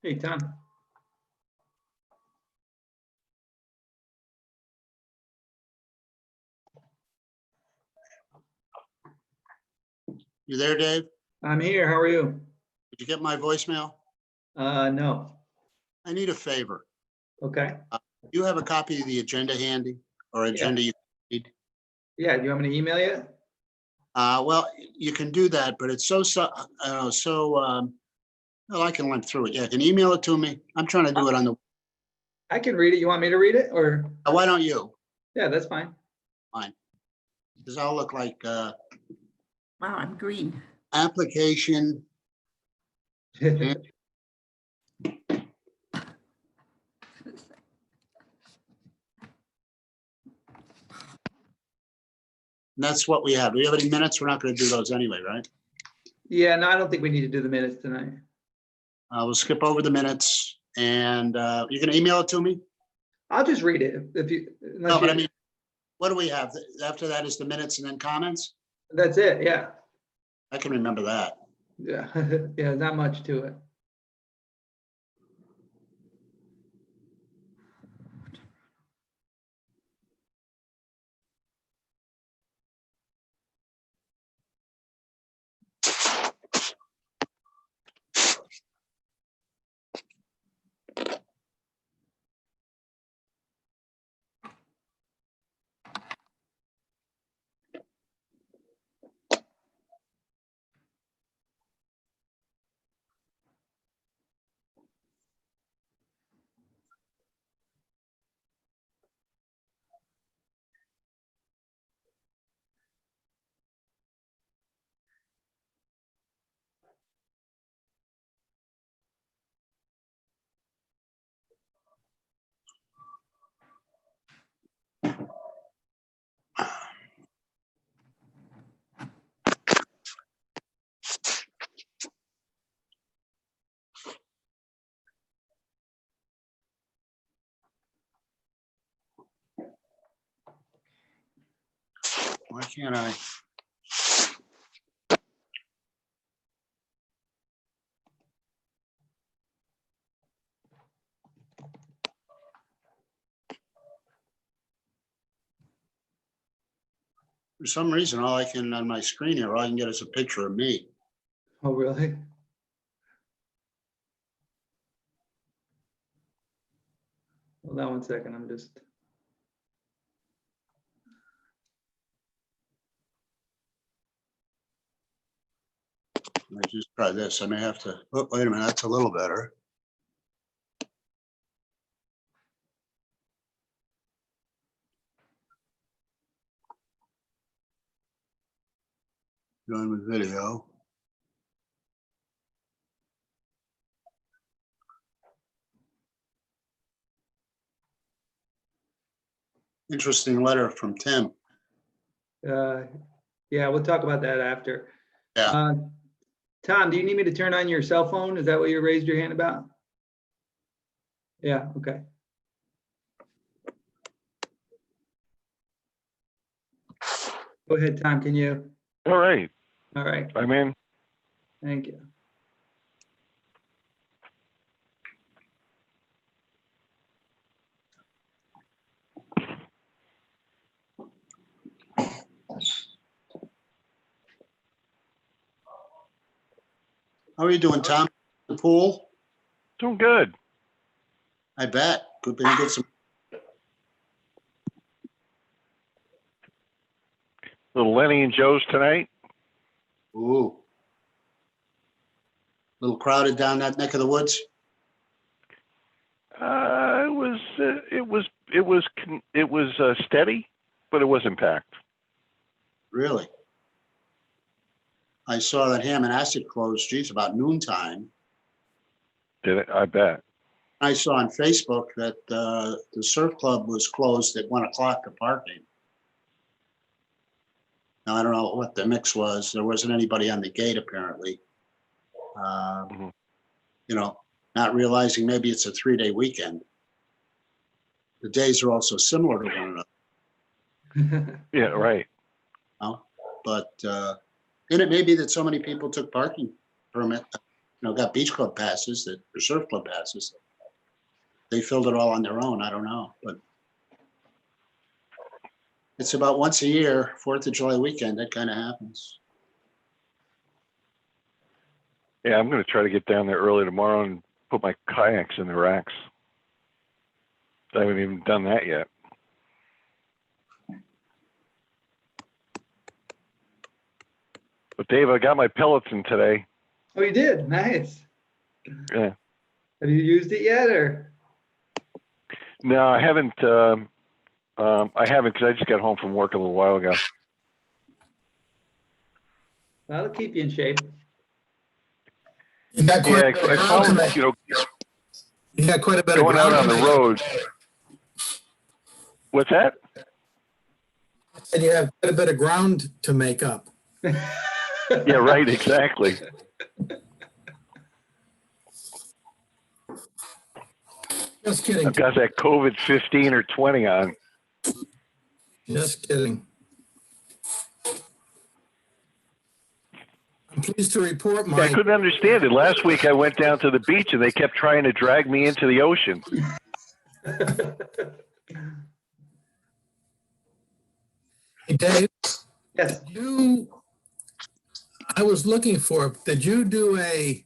Hey, Tom. You there, Dave? I'm here. How are you? Did you get my voicemail? No. I need a favor. Okay. You have a copy of the agenda handy or agenda you need? Yeah, do you want me to email you? Well, you can do that, but it's well, I can limp through it. Yeah, can you email it to me? I'm trying to do it on the, I can read it. You want me to read it or? why don't you? Yeah, that's fine. Does all look like, Wow, I'm green. application. And that's what we have. Do we have any minutes? We're not going to do those anyway, right? Yeah, no, I don't think we need to do the minutes tonight. We'll skip over the minutes and, you're going to email it to me? I'll just read it if you. unless No, but I you- mean, what do we have? After that is the minutes and then comments? That's it. Yeah. I can remember that. Yeah. Yeah, not much to it. Why can't I? For some reason, all I can on my screen here, all I can get is a picture of me. Oh, really? Hold on one second. I'm just. Let's just try this. I may have to, oh, wait a minute, that's a little better. Going with video. Interesting letter from Tim. Yeah, we'll talk about that after. Yeah. Tom, do you need me to turn on your cell phone? Is that what you raised your hand about? Yeah, okay. Go ahead, Tom, can you? All right, All right, I'm in. thank you. How are you doing, Tom? The pool? Doing good. I bet. Good, been get some. Little Lenny and Joe's tonight. Ooh. Little crowded down that neck of the woods. It was steady, but it wasn't packed. Really? I saw that Ham and Acid closed, geez, about noontime. Did it? I bet. I saw on Facebook that the surf club was closed at 1 o'clock to parking. Now, I don't know what the mix was. There wasn't anybody on the gate apparently. Mhm. You know, not realizing maybe it's a 3-day weekend. The days are also similar to one another, Yeah, right. but and it may be that so many people took parking permit got beach club passes that, or surf club passes. They filled it all on their own. I don't know, but it's about once a year, 4th of July weekend, that kind of happens. Yeah, I'm going to try to get down there early tomorrow and put my kayaks in the racks. I haven't even done that yet. But Dave, I got my pellets in today. Oh, you did? Nice. Yeah. Have you used it yet or? No, I haven't. I haven't because I just got home from work a little while ago. That'll keep you in shape. You got Yeah, quite I a bit of ground to found, make. You got quite a bit of going out ground on to the make. road. What's that? And you have quite a bit of ground to make up. Yeah, right. Exactly. Just kidding. I've got that COVID 15 or 20 on. Just kidding. I'm pleased to report Yeah, I my, couldn't understand it. Last week I went down to the beach and they kept trying to drag me into the ocean. Hey, Dave, Yes, I was looking for, did you do a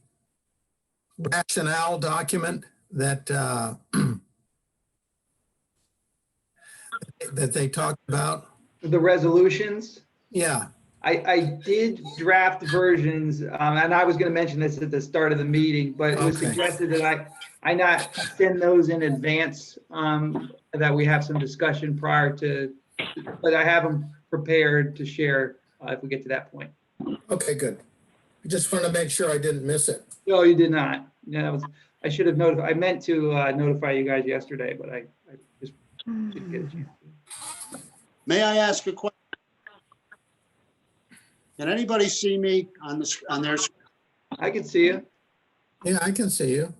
rationale document that, that they talked about? the resolutions. Yeah, I did draft versions, and I was gonna mention this at the start of the meeting, but it was Okay. suggested that I not send those in advance, that we have some discussion prior to, but I have them prepared to share, if we get to that point. okay, good. I just want to make sure I didn't miss it. No, you did not. Yeah, I should have notified, I meant to, notify you guys yesterday, but I just didn't get a chance. May I ask a question? Can anybody see me on their, I can see you. Yeah, I can see you.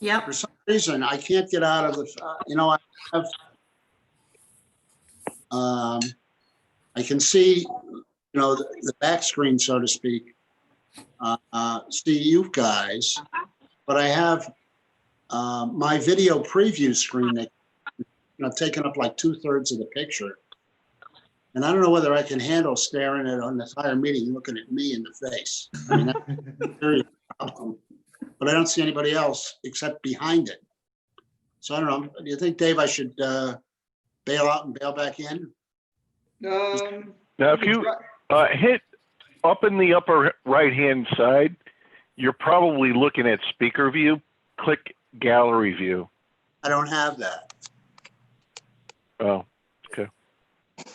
Yep. for some reason, I can't get out of the, I have, I can see, the back screen, so to speak, see you guys, but I have, my video preview screen that, taking up like 2/3 of the picture. And I don't know whether I can handle staring at an entire meeting, looking at me in the face. I mean, that's a serious problem. But I don't see anybody else except behind it. So I don't know. Do you think, Dave, I should bail out and bail back in? Now, if you hit up in the upper right-hand side, you're probably looking at speaker view. Click gallery view. I don't have that. Oh, okay.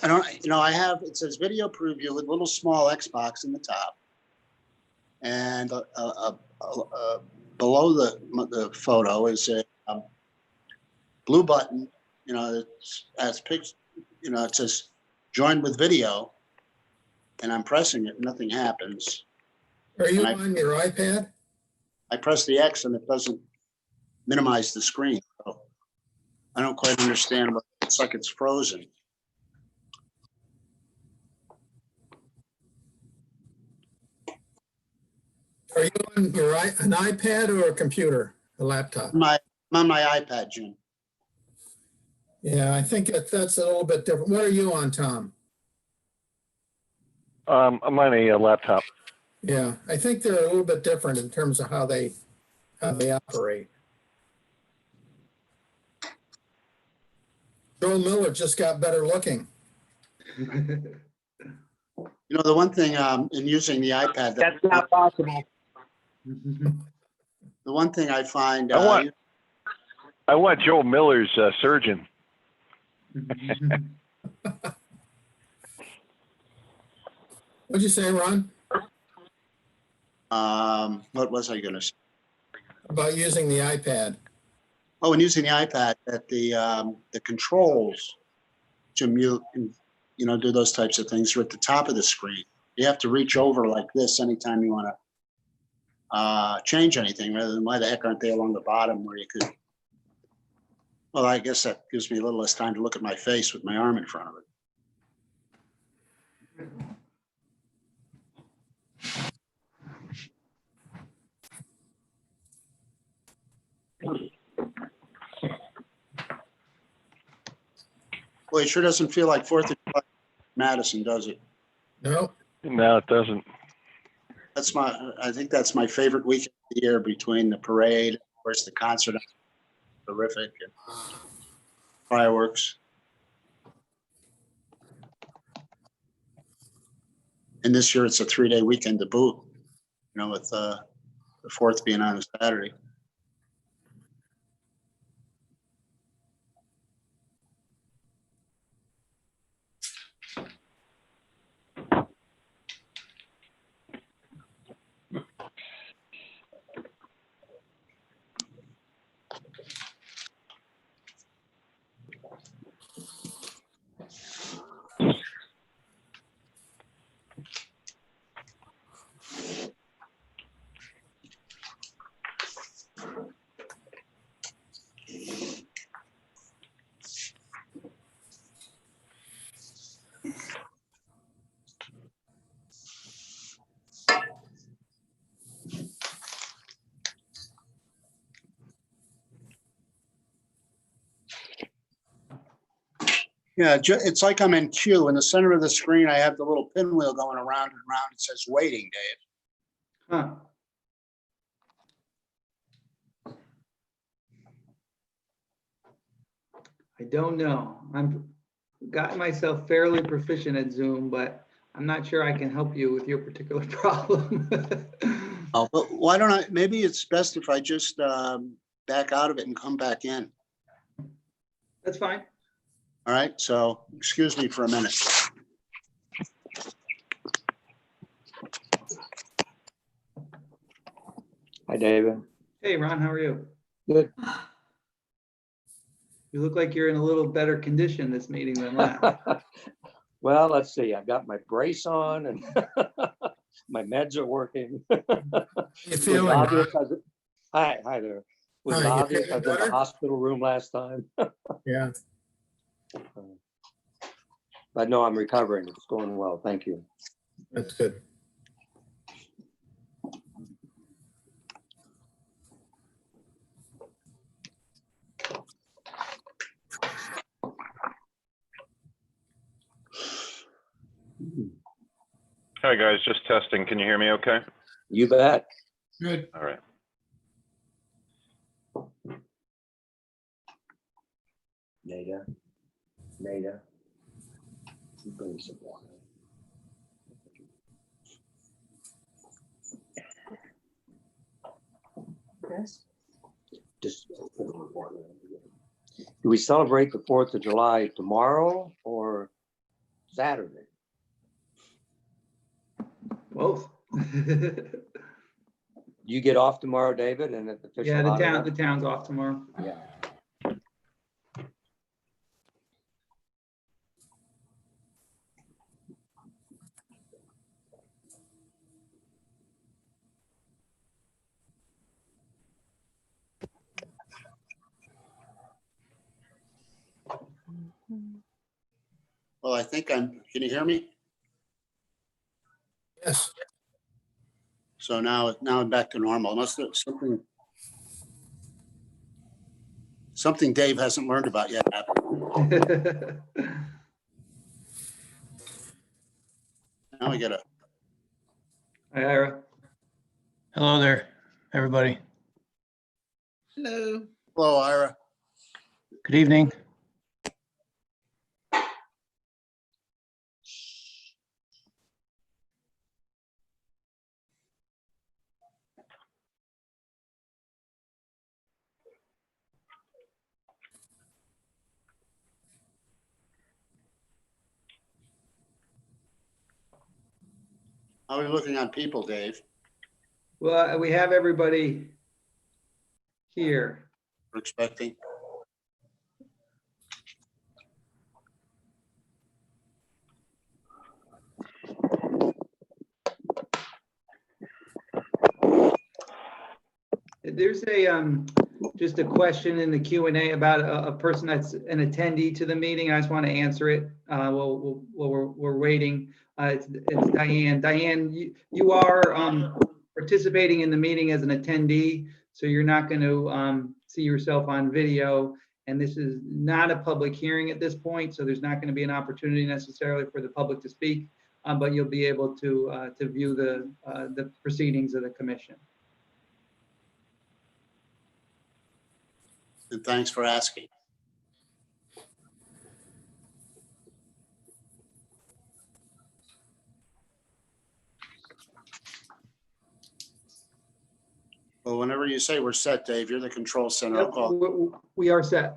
I don't, I have, it says video preview with a little small Xbox in the top. And below the photo is a blue button, it's picked, it says join with video. And I'm pressing it, nothing happens. Are you And on your iPad? I press the X and it doesn't minimize the screen. So I don't quite understand, but it's like it's frozen. Are you on your an iPad or a computer, a laptop? I'm on my iPad, Jim. Yeah, I think that's a little bit different. What are you on, Tom? I'm on a laptop. Yeah, I think they're a little bit different in terms of how they operate. Joel Miller just got better looking. The one thing in using the iPad, That's not possible. the one thing I find, I want Joel Miller's surgeon. What'd you say, Ron? what was I going to say? About using the iPad? Oh, and using the iPad, that the controls to mute and do those types of things are at the top of the screen. You have to reach over like this anytime you want to change anything, rather than why the heck aren't they along the bottom where you could? Well, I guess that gives me a little less time to look at my face with my arm in front of it. Well, it sure doesn't feel like 4th of July in Madison, does it? No, No, it doesn't. I think that's my favorite weekend of the year, between the parade, of course, the concert, terrific, and fireworks. And this year it's a 3-day weekend to boot, with the 4th being on a Saturday. Yeah, it's like I'm in queue. In the center of the screen, I have the little pinwheel going around and around. It says waiting, Dave. Huh. I don't know. I'm got myself fairly proficient at Zoom, but I'm not sure I can help you with your particular problem. Oh, but why don't I, maybe it's best if I just back out of it and come back in. That's fine. All right, so excuse me for a minute. Hi, David. Hey, Ron, how are you? Good. You look like you're in a little better condition this meeting than last. Well, let's see. I've got my brace on and my meds are working. how you Was feeling? obvious I was- Hi there. Was Hi, you obvious feeling I was in the better? hospital room last time. Yeah, But no, I'm recovering. It's going well. Thank you. that's good. Hi, guys, just testing. Can you hear me okay? You bet. Good. All right. Nada. Bring some water. Just water. Do we celebrate the 4th of July tomorrow or Saturday? Both. You get off tomorrow, David, and at the official Yeah, the holiday? town's off tomorrow. Yeah. Well, I think can you hear me? Yes, So now I'm back to normal, unless there's something Dave hasn't learned about yet happened. Now we gotta, Hi, Ira. Hello there, everybody. hello, Ira. Good evening. How are we looking on people, Dave? Well, we have everybody here. We're expecting. There's just a question in the Q&A about a person that's an attendee to the meeting. I just want to answer it while we're waiting. It's Diane. Diane, you are participating in the meeting as an attendee. So you're not going to see yourself on video. And this is not a public hearing at this point, so there's not going to be an opportunity necessarily for the public to speak, but you'll be able to view the proceedings of the commission. And thanks for asking. Well, whenever you say we're set, Dave, you're the control center. I'll call. We are set.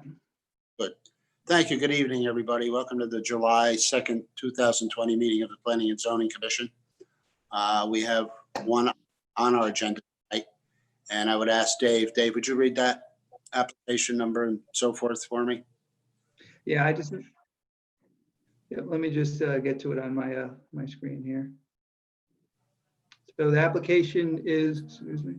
Thank you. Good evening, everybody. Welcome to the July 2nd, 2020 meeting of the Planning and Zoning Commission. We have one on our agenda tonight, and I would ask Dave, would you read that application number and so forth for me? Yeah, let me just get to it on my my screen here. So the application is, excuse me,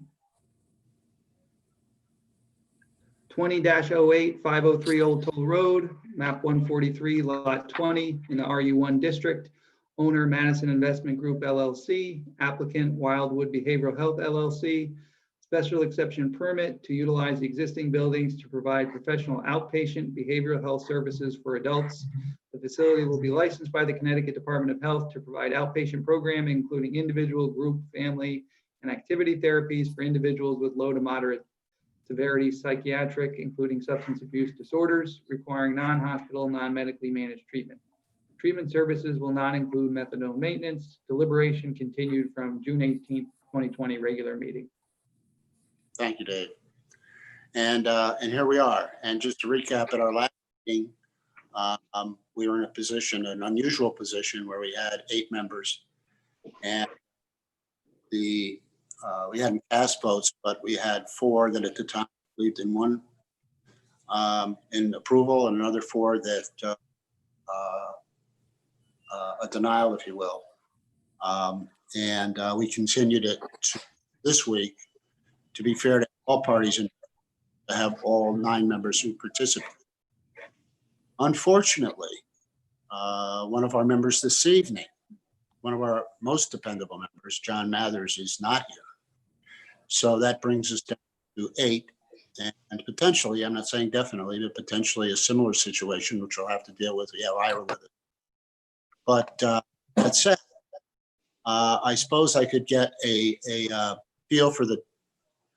20-08 503 Old Toll Road, map 143, lot 20 in the RU1 district. Owner Madison Investment Group LLC, applicant Wildwood Behavioral Health LLC. Special exception permit to utilize the existing buildings to provide professional outpatient behavioral health services for adults. The facility will be licensed by the Connecticut Department of Health to provide outpatient programming, including individual, group, family, and activity therapies for individuals with low to moderate severity psychiatric, including substance abuse disorders, requiring non-hospital, non-medically managed treatment. Treatment services will not include methadone maintenance. Deliberation continued from June 18th, 2020 regular meeting. Thank you, Dave. And here we are. And just to recap, at our last meeting, we were in a position, an unusual position, where we had 8 members, and we hadn't cast votes, but we had 4 that at the time believed in one in approval, and another 4 that a denial, if you will. And we continued it this week to be fair to all parties and to have all 9 members who participate. Unfortunately, one of our members this evening, one of our most dependable members, John Mathers, is not here. So that brings us down to 8, and potentially, I'm not saying definitely, but potentially a similar situation, which we'll have to deal with. We have Ira with it. But that said, I suppose I could get a feel for the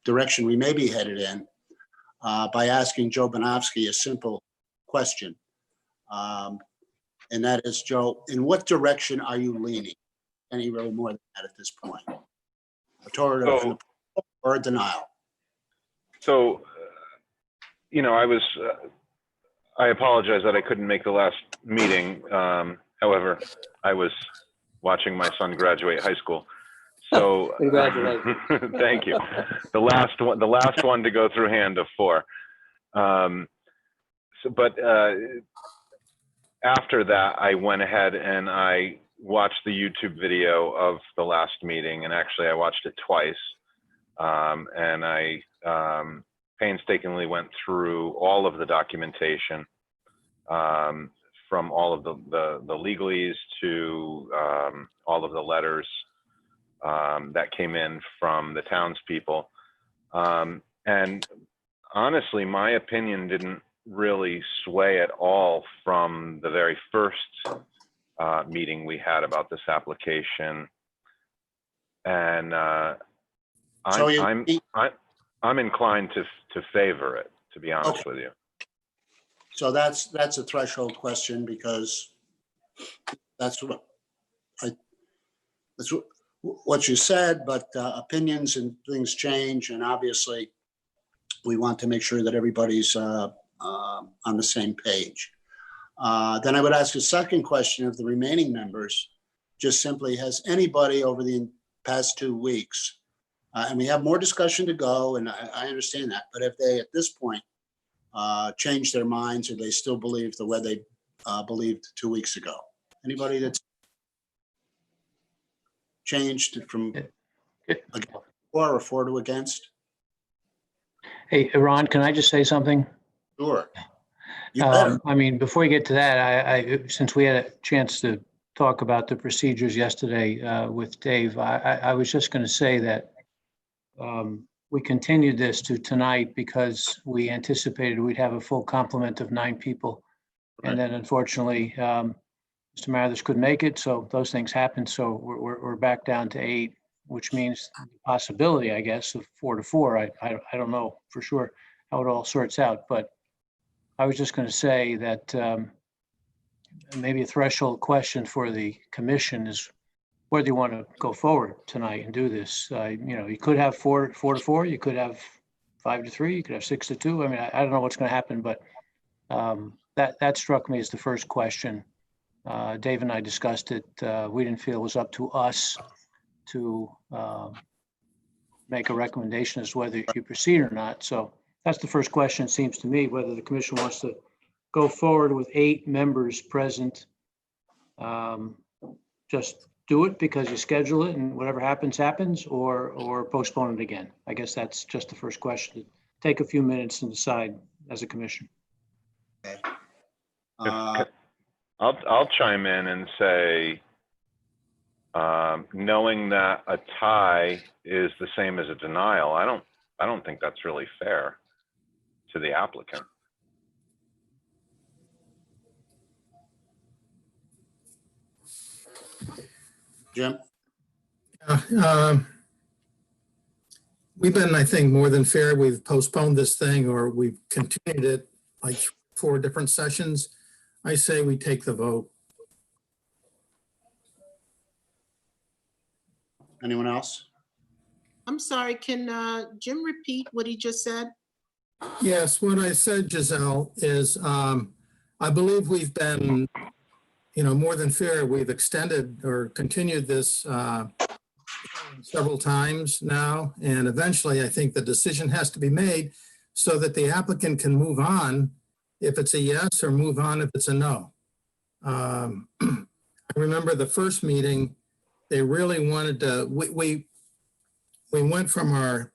direction we may be headed in by asking Joe Banofsky a simple question. And that is, Joe, in what direction are you leaning? Any really more than that at this point? Toward an approval or a denial? So, I apologize that I couldn't make the last meeting. However, I was watching my son graduate high school. So Congratulations. thank you. The last one to go through hand of 4. But after that, I went ahead and I watched the YouTube video of the last meeting, and actually I watched it twice. And I painstakingly went through all of the documentation, from all of the legalese to all of the letters that came in from the townspeople. And honestly, my opinion didn't really sway at all from the very first meeting we had about this application. And I'm inclined to favor it, to be honest with you. So that's a threshold question, because that's what you said, but opinions and things change, and obviously we want to make sure that everybody's on the same page. Then I would ask a second question of the remaining members, just simply, has anybody over the past 2 weeks, and we have more discussion to go, and I understand that, but if they at this point changed their minds, or they still believe the way they believed 2 weeks ago? Anybody that's changed from 4 or 4 to against? Hey, Ron, can I just say something? Sure. You better. I mean, before you get to that, since we had a chance to talk about the procedures yesterday with Dave, I was just going to say that we continued this to tonight because we anticipated we'd have a full complement of 9 people. And then unfortunately, Mr. Mathers couldn't make it, so those things happened. So we're back down to 8, which means the possibility, I guess, of 4 to 4. I don't know for sure how it all sorts out, but I was just going to say that maybe a threshold question for the commission is whether you want to go forward tonight and do this. You could have 4 to 4, you could have 5 to 3, you could have 6 to 2. I mean, I don't know what's going to happen, but that struck me as the first question. Dave and I discussed it. We didn't feel it was up to us to make a recommendation as to whether you proceed or not. So that's the first question, it seems to me, whether the commission wants to go forward with 8 members present. Just do it because you schedule it and whatever happens, happens, or postpone it again. I guess that's just the first question. Take a few minutes and decide as a commission. I'll chime in and say, knowing that a tie is the same as a denial, I don't think that's really fair to the applicant. Jim? We've been, I think, more than fair. We've postponed this thing, or we've continued it like 4 different sessions. I say we take the vote. Anyone else? I'm sorry, can Jim repeat what he just said? Yes, what I said, Giselle, is I believe we've been, more than fair. We've extended or continued this several times now. And eventually, I think the decision has to be made so that the applicant can move on if it's a yes, or move on if it's a no. I remember the first meeting, they really wanted to, we went from our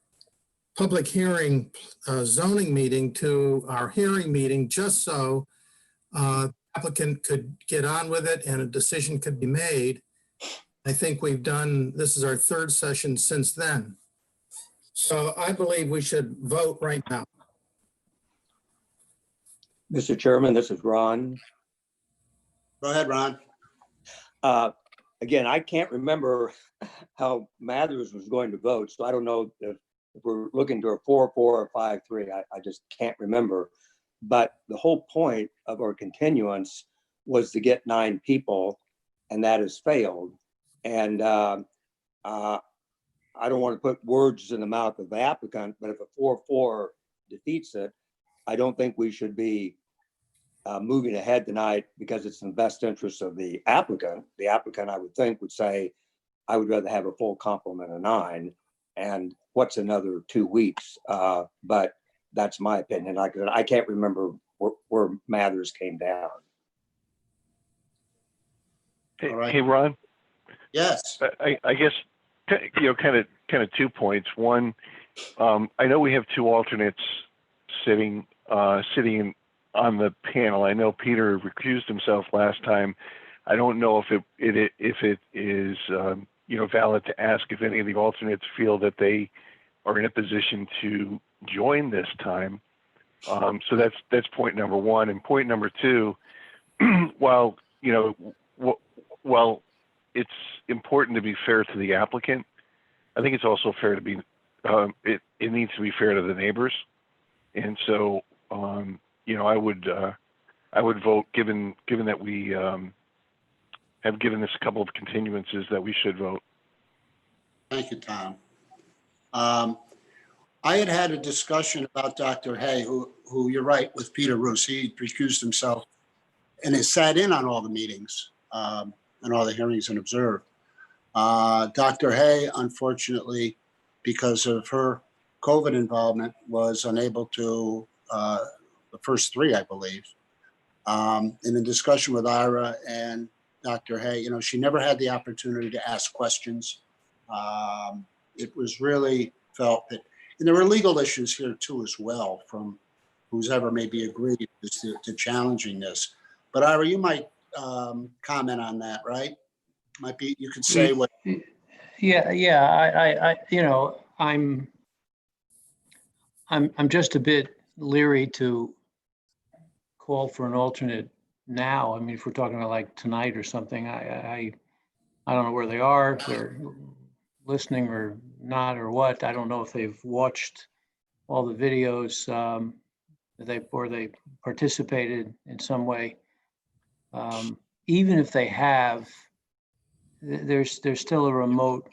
public hearing zoning meeting to our hearing meeting just so applicant could get on with it and a decision could be made. I think we've done, this is our 3rd session since then. So I believe we should vote right now. Mr. Chairman, this is Ron. Go ahead, Ron. Again, I can't remember how Mathers was going to vote, so I don't know if we're looking to a 4-4 or 5-3. I just can't remember. But the whole point of our continuance was to get 9 people, and that has failed. And I don't want to put words in the mouth of the applicant, but if a 4-4 defeats it, I don't think we should be moving ahead tonight because it's in the best interest of the applicant. The applicant, I would think, would say, I would rather have a full complement of 9. And what's another 2 weeks? But that's my opinion. I can't remember where Mathers came down. Hey, All right. hey, Ron. Yes. I guess kind of 2 points. One, I know we have 2 alternates sitting on the panel. I know Peter recused himself last time. I don't know if it is valid to ask if any of the alternates feel that they are in a position to join this time. So that's point number 1. And point number 2, while it's important to be fair to the applicant, I think it's also fair to be it needs to be fair to the neighbors. And so I would vote, given that we have given this a couple of continuances, that we should vote. Thank you, Tom. I had a discussion about Dr. Hay, who you're right, with Peter Roos. He recused himself and has sat in on all the meetings and all the hearings and observed. Dr. Hay, unfortunately, because of her COVID involvement, was unable to, the first 3, I believe. In a discussion with Ira and Dr. Hay, she never had the opportunity to ask questions. It was really felt that, and there were legal issues here too as well from who's ever maybe agreed to challenging this. But Ira, you might comment on that, right? Might be, you could say what. Yeah. I'm I'm just a bit leery to call for an alternate now. I mean, if we're talking about like tonight or something, I don't know where they are, if they're listening or not or what. I don't know if they've watched all the videos, or they participated in some way. Even if they have, there's still a remote,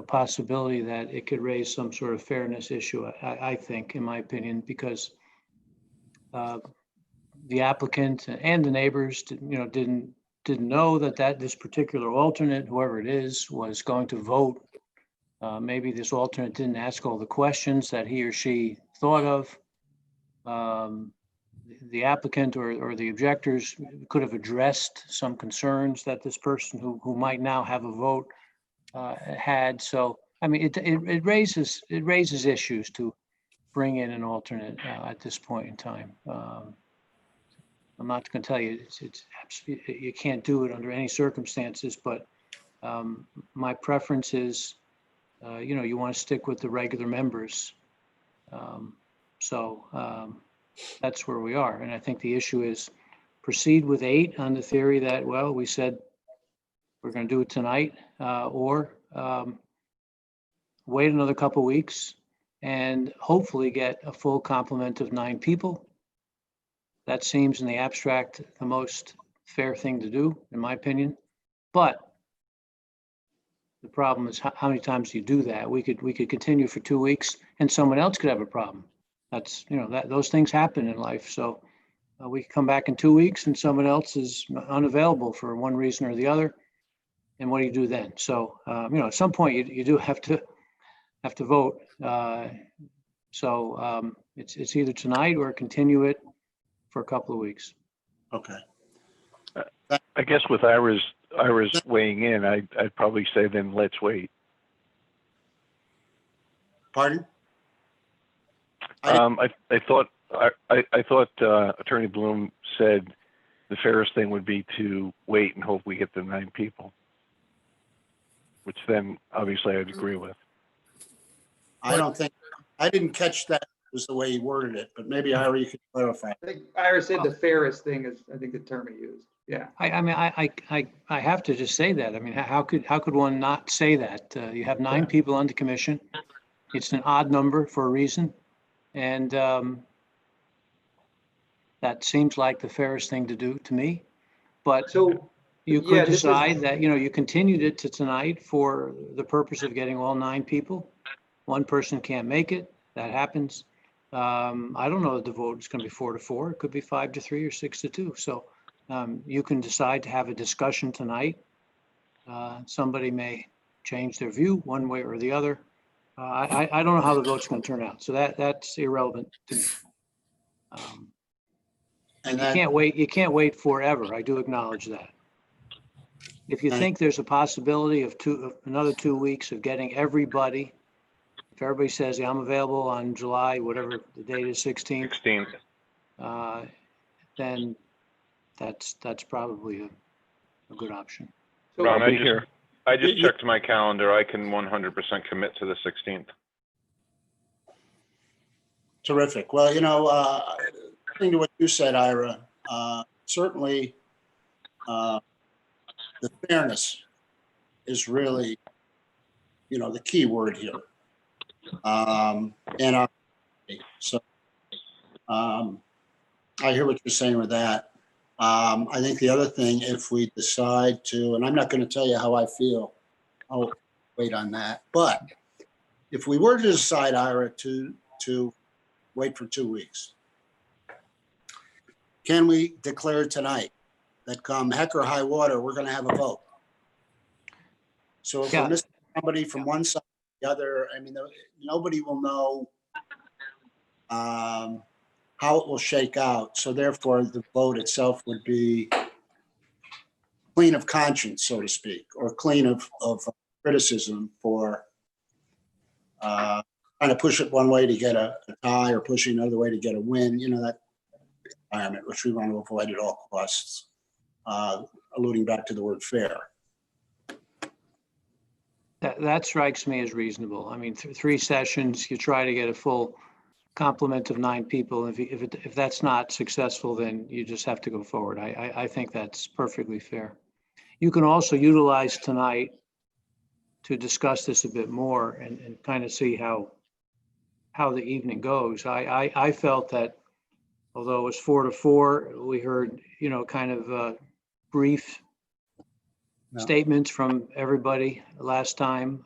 possibility that it could raise some sort of fairness issue, I think, in my opinion, because the applicant and the neighbors, didn't know that this particular alternate, whoever it is, was going to vote. Maybe this alternate didn't ask all the questions that he or she thought of. The applicant or the objectors could have addressed some concerns that this person who might now have a vote had. So, I mean, it raises issues to bring in an alternate at this point in time. I'm not going to tell you it's you can't do it under any circumstances, but my preference is, you want to stick with the regular members. That's where we are. And I think the issue is proceed with 8 on the theory that, well, we said we're going to do it tonight, or wait another couple weeks and hopefully get a full complement of 9 people. That seems in the abstract the most fair thing to do, in my opinion. But the problem is how many times do you do that? We could continue for 2 weeks and someone else could have a problem. That's, those things happen in life. So we come back in 2 weeks and someone else is unavailable for one reason or the other. And what do you do then? So, at some point you do have to vote. It's either tonight or continue it for a couple of weeks. Okay. I guess with Ira's weighing in, I'd probably say then let's wait. Pardon? I thought Attorney Bloom said the fairest thing would be to wait and hope we get the 9 people, which then obviously I'd agree with. I didn't catch that was the way he worded it, but maybe Ira, you could clarify. I think Ira said the fairest thing is, I think the term he used. Yeah. I have to just say that. I mean, how could one not say that? You have 9 people on the commission. It's an odd number for a reason. And that seems like the fairest thing to do to me. But So you yeah, could this is- decide that, you continued it to tonight for the purpose of getting all 9 people. One person can't make it. That happens. I don't know that the vote is going to be 4-4. It could be 5-3 or 6-2. So you can decide to have a discussion tonight. Somebody may change their view one way or the other. I don't know how the vote's going to turn out. So that's irrelevant to me. And You can't wait forever. I do acknowledge that. If you think there's a possibility of another 2 weeks of getting everybody, if everybody says, yeah, I'm available on July, whatever the date is, 16th, 16th. then that's probably a good option. So Ron, I'll be here. I just checked my calendar. I can 100% commit to the 16th. terrific. Well, listening to what you said, Ira, certainly the fairness is really, the key word here. I hear what you're saying with that. I think the other thing, if we decide to, and I'm not going to tell you how I feel, I'll wait on that. But if we were to decide, Ira, to wait for 2 weeks, can we declare tonight that come heck or high water, we're going to have a vote? So if we're missing somebody from one side or the other, I mean, nobody will know how it will shake out. So therefore, the vote itself would be clean of conscience, so to speak, or clean of criticism for trying to push it one way to get a tie or pushing another way to get a win. That environment, which we want to avoid at all costs, alluding back to the word fair. That strikes me as reasonable. I mean, 3 sessions, you try to get a full complement of 9 people. If that's not successful, then you just have to go forward. I think that's perfectly fair. You can also utilize tonight to discuss this a bit more and kind of see how the evening goes. I felt that although it was 4-4, we heard, kind of brief No. statements from everybody last time.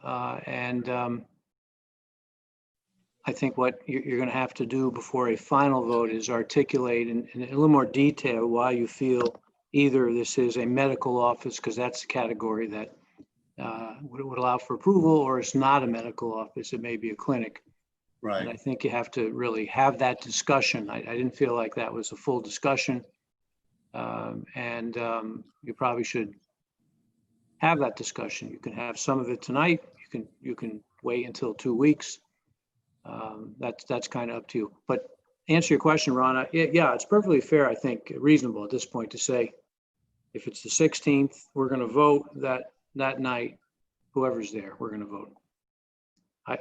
I think what you're going to have to do before a final vote is articulate in a little more detail why you feel either this is a medical office, because that's the category that would allow for approval, or it's not a medical office, it may be a clinic. And I Right. think you have to really have that discussion. I didn't feel like that was a full discussion. You probably should have that discussion. You can have some of it tonight. You can wait until 2 weeks. That's kind of up to you. But answer your question, Ron, yeah, it's perfectly fair, I think, reasonable at this point to say, if it's the 16th, we're going to vote that night, whoever's there, we're going to vote. I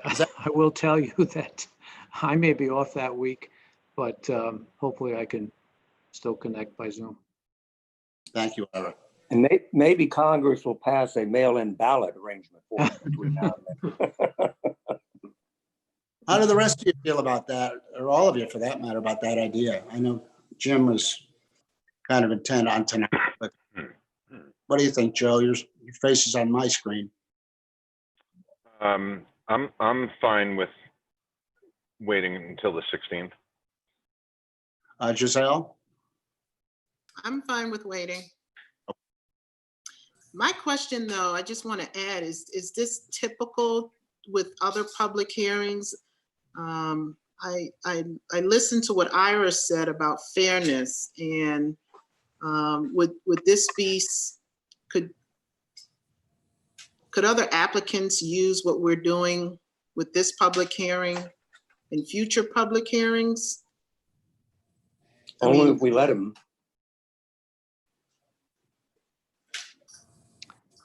will tell you that I may be off that week, but hopefully I can still connect by Zoom. Thank you, Ira. And maybe Congress will pass a mail-in ballot arrangement for us between now and then. How do the rest of you feel about that, or all of you for that matter, about that idea? I know Jim was kind of intent on tonight, but what do you think, Joe? Your face is on my screen. I'm fine with waiting until the 16th. Giselle? I'm fine with waiting. My question, though, I just want to add, is this typical with other public hearings? I listened to what Ira said about fairness, and would this be, could other applicants use what we're doing with this public hearing in future public hearings? Only if we let them.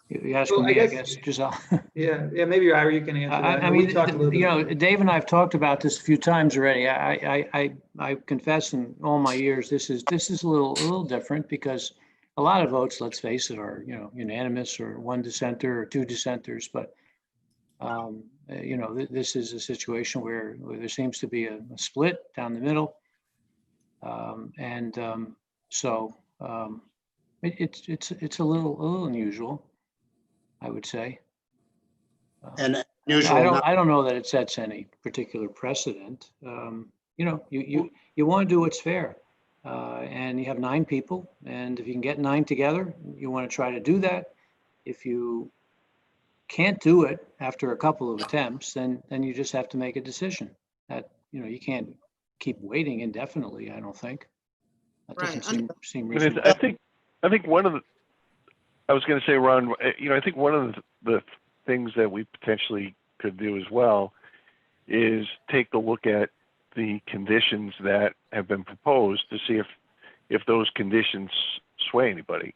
You asking Well, I me, I guess- guess, Giselle. Yeah, maybe Ira, you can answer that. I We mean, talked a little bit. Dave and I have talked about this a few times already. I confess in all my years, this is a little different, because a lot of votes, let's face it, are, unanimous, or one dissenter or 2 dissenters. But, this is a situation where there seems to be a split down the middle. It's a little unusual, I would say. And usually, I don't know that it sets any particular precedent. You want to do what's fair. And you have 9 people, and if you can get 9 together, you want to try to do that. If you can't do it after a couple of attempts, then you just have to make a decision. That, you can't keep waiting indefinitely, I don't think. That doesn't Right. seem And reasonable. I think I was going to say, Ron, I think one of the things that we potentially could do as well is take a look at the conditions that have been proposed to see if those conditions sway anybody.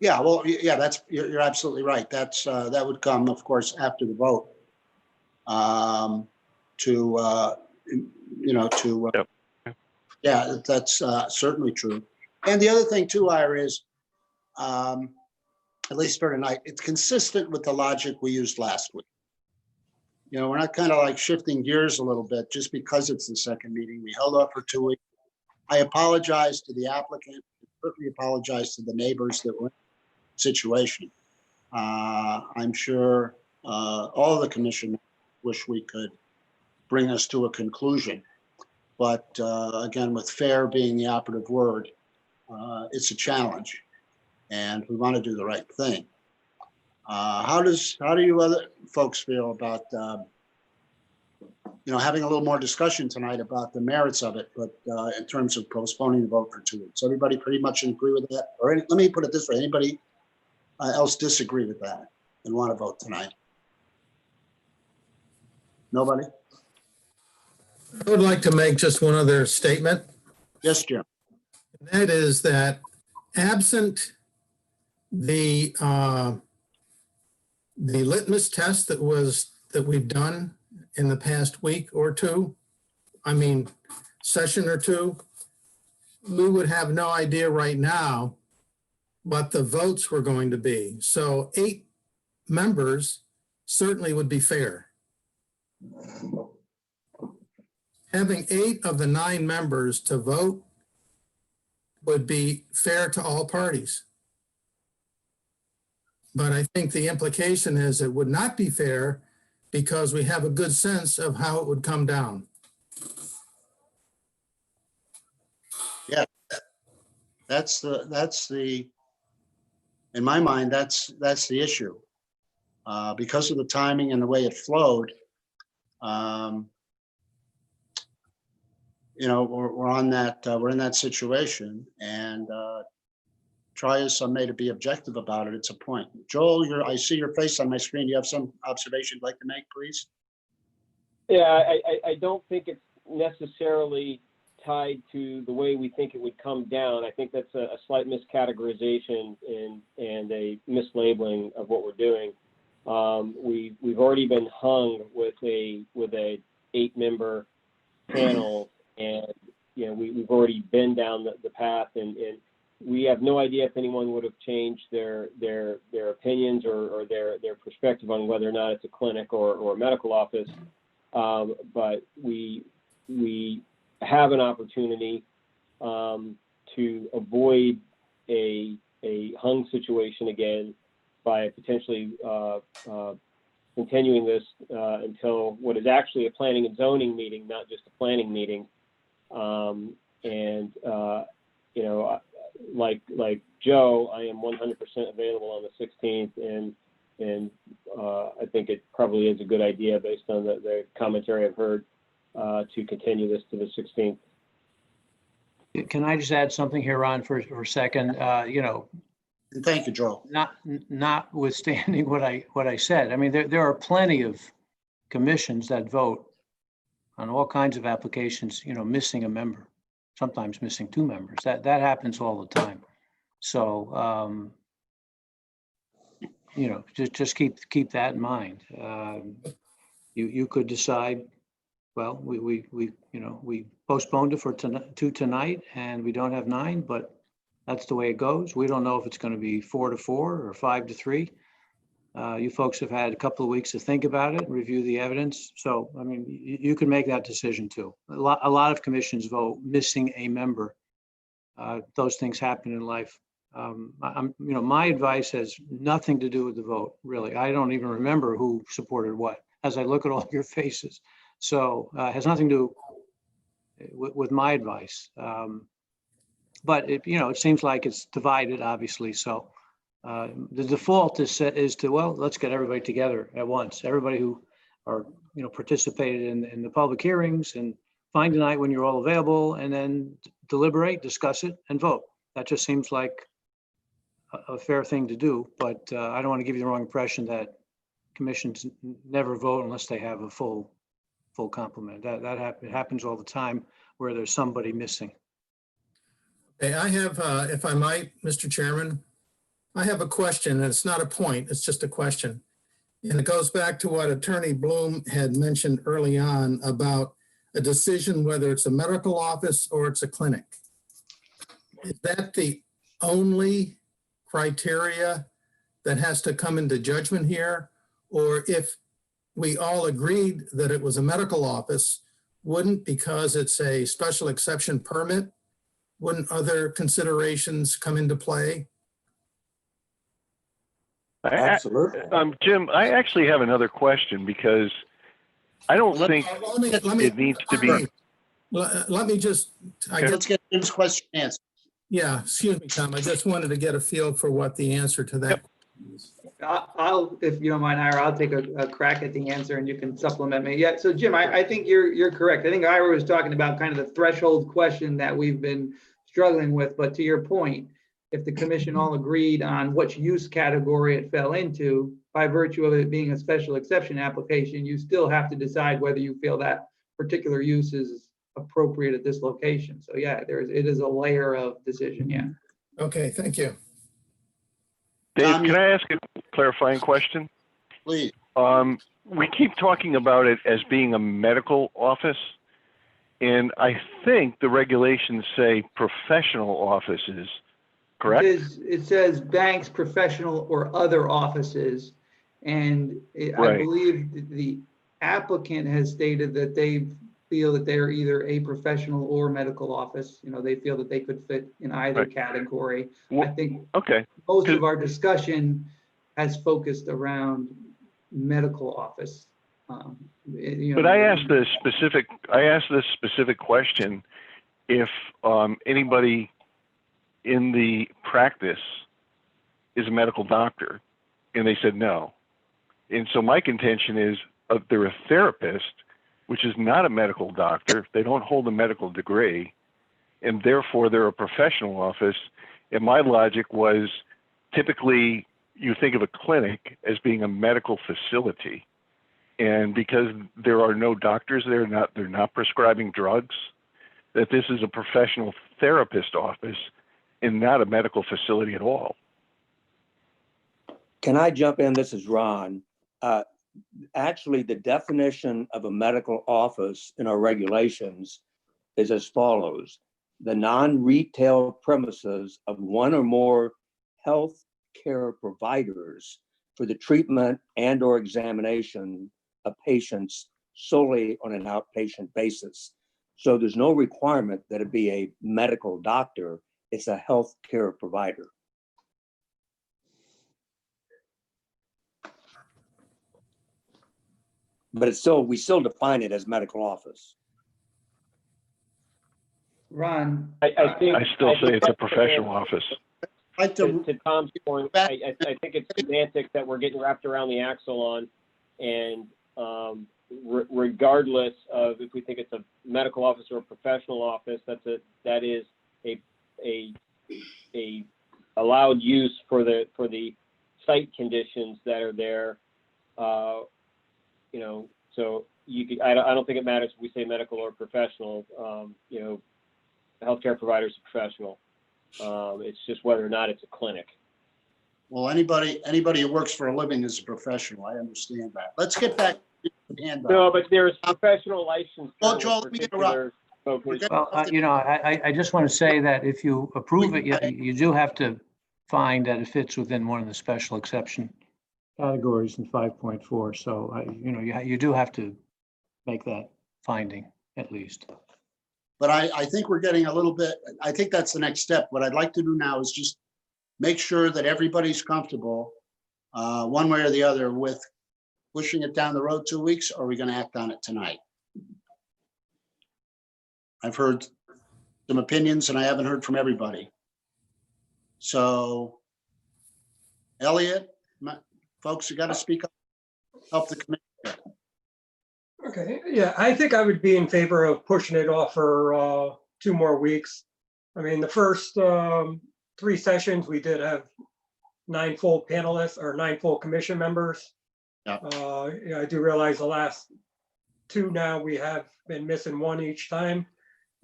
yeah, well, yeah, you're absolutely right. That would come, of course, after the vote. Yep. Yeah, that's certainly true. And the other thing too, Ira, is, at least for tonight, it's consistent with the logic we used last week. We're not kind of like shifting gears a little bit just because it's the second meeting. We held off for 2 weeks. I apologize to the applicant, certainly apologize to the neighbors that were in the situation. I'm sure all of the commission wish we could bring us to a conclusion. But again, with fair being the operative word, it's a challenge, and we want to do the right thing. How do you other folks feel about having a little more discussion tonight about the merits of it, but in terms of postponing the vote for 2 weeks? Everybody pretty much agree with that? Or let me put it this way: anybody else disagree with that and want to vote tonight? Nobody? I would like to make just one other statement. Yes, Jim. That is that absent the litmus test that we've done in the past week or two, session or two, we would have no idea right now what the votes were going to be. So 8 members certainly would be fair. Having 8 of the 9 members to vote would be fair to all parties. But I think the implication is it would not be fair because we have a good sense of how it would come down. That's the, in my mind, that's the issue. Because of the timing and the way it flowed, we're on that, we're in that situation, and try as some may to be objective about it, it's a point. Joel, I see your face on my screen. Do you have some observation you'd like to make, please? Yeah, I don't think it's necessarily tied to the way we think it would come down. I think that's a slight miscategorization and a mislabeling of what we're doing. We've already been hung with a 8-member panel, and we've already been down the path, and we have no idea if anyone would have changed their opinions or their perspective on whether or not it's a clinic or a medical office. But we have an opportunity to avoid a hung situation again by potentially continuing this until what is actually a planning and zoning meeting, not just a planning meeting. Like Joe, I am 100% available on the 16th, and I think it probably is a good idea based on the commentary I've heard to continue this to the 16th. Can I just add something here, Ron, for a second? And thank you, Joel. Notwithstanding what I said, I mean, there are plenty of commissions that vote on all kinds of applications, missing a member, sometimes missing 2 members. That happens all the time. So, just keep that in mind. You could decide, well, we postponed it to tonight, and we don't have 9, but that's the way it goes. We don't know if it's going to be 4-4 or 5-3. You folks have had a couple of weeks to think about it, review the evidence. So, I mean, you can make that decision too. A lot of commissions vote missing a member. Those things happen in life. My advice has nothing to do with the vote, really. I don't even remember who supported what as I look at all your faces. So it has nothing to do with my advice. But it seems like it's divided, obviously. So the default is to, well, let's get everybody together at once. Everybody who are, participated in the public hearings, and find a night when you're all available, and then deliberate, discuss it, and vote. That just seems like a fair thing to do. But I don't want to give you the wrong impression that commissions never vote unless they have a full complement. That happens all the time where there's somebody missing. Okay, I have, if I might, Mr. Chairman, I have a question, and it's not a point, it's just a question. And it goes back to what Attorney Bloom had mentioned early on about a decision whether it's a medical office or it's a clinic. Is that the only criteria that has to come into judgment here? Or if we all agreed that it was a medical office, wouldn't, because it's a special exception permit, wouldn't other considerations come into play? Absolutely. Jim, I actually have another question, because I don't think it needs to be. Let me just, Let's get Jim's question answered. yeah, excuse me, Tom. I just wanted to get a feel for what the answer to that is. I'll, if you don't mind, Ira, I'll take a crack at the answer and you can supplement me. Yeah, so Jim, I think you're correct. I think Ira was talking about kind of the threshold question that we've been struggling with. But to your point, if the commission all agreed on which use category it fell into, by virtue of it being a special exception application, you still have to decide whether you feel that particular use is appropriate at this location. So yeah, it is a layer of decision, yeah. Okay, thank you. Dave, can I ask a clarifying question? Please. We keep talking about it as being a medical office, And I think the regulations say professional offices, correct? It says banks, professional or other offices. And I Right. believe the applicant has stated that they feel that they're either a professional or medical office. You know, they feel that they could fit in either Right. category. I Well, think okay, most of our discussion has focused around medical office. You but know, I asked this specific question, if anybody in the practice is a medical doctor, and they said no. And so my contention is they're a therapist, which is not a medical doctor. They don't hold a medical degree, and therefore they're a professional office. And my logic was, typically you think of a clinic as being a medical facility. And because there are no doctors there, they're not prescribing drugs, that this is a professional therapist office and not a medical facility at all. Can I jump in? This is Ron. Actually, the definition of a medical office in our regulations is as follows: the non-retail premises of one or more health care providers for the treatment and or examination of patients solely on an outpatient basis. So there's no requirement that it be a medical doctor. It's a health care provider. But we still define it as medical office. Ron, I think. I still say it's a that's professional office. Like To to, Tom's point, I think it's semantics that we're getting wrapped around the axle on. And regardless of if we think it's a medical office or a professional office, that is a allowed use for the site conditions that are there. You know, so I don't think it matters if we say medical or professional. You know, healthcare provider is a professional. It's just whether or not it's a clinic. well, anybody who works for a living is a professional. I understand that. Let's get back to the handout. No, but there's professional license. Well, Joel, let me interrupt. Well, you know, I just want to say that if you approve it, you do have to find that it fits within one of the special exception categories in 5.4. So, you know, you do have to make that finding at least. But I think we're getting a little bit, I think that's the next step. What I'd like to do now is just make sure that everybody's comfortable, one way or the other, with pushing it down the road 2 weeks, or are we going to act on it tonight? I've heard some opinions and I haven't heard from everybody. So, Elliot, folks, you got to speak up, help the committee. Okay, yeah, I think I would be in favor of pushing it off for 2 more weeks. I mean, the first 3 sessions, we did have 9 full panelists or 9 full commission members. Yeah. Yeah, I do realize the last 2 now, we have been missing 1 each time.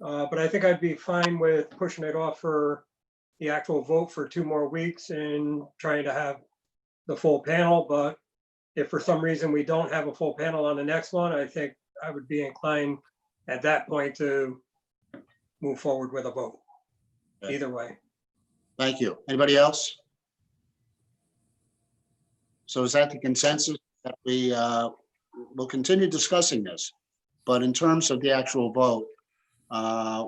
But I think I'd be fine with pushing it off for the actual vote for 2 more weeks and trying to have the full panel. But if for some reason we don't have a full panel on the next one, I think I would be inclined at that point to move forward with a vote. Okay. Either way. Thank you. Anybody else? So is that the consensus that we will continue discussing this? But in terms of the actual vote,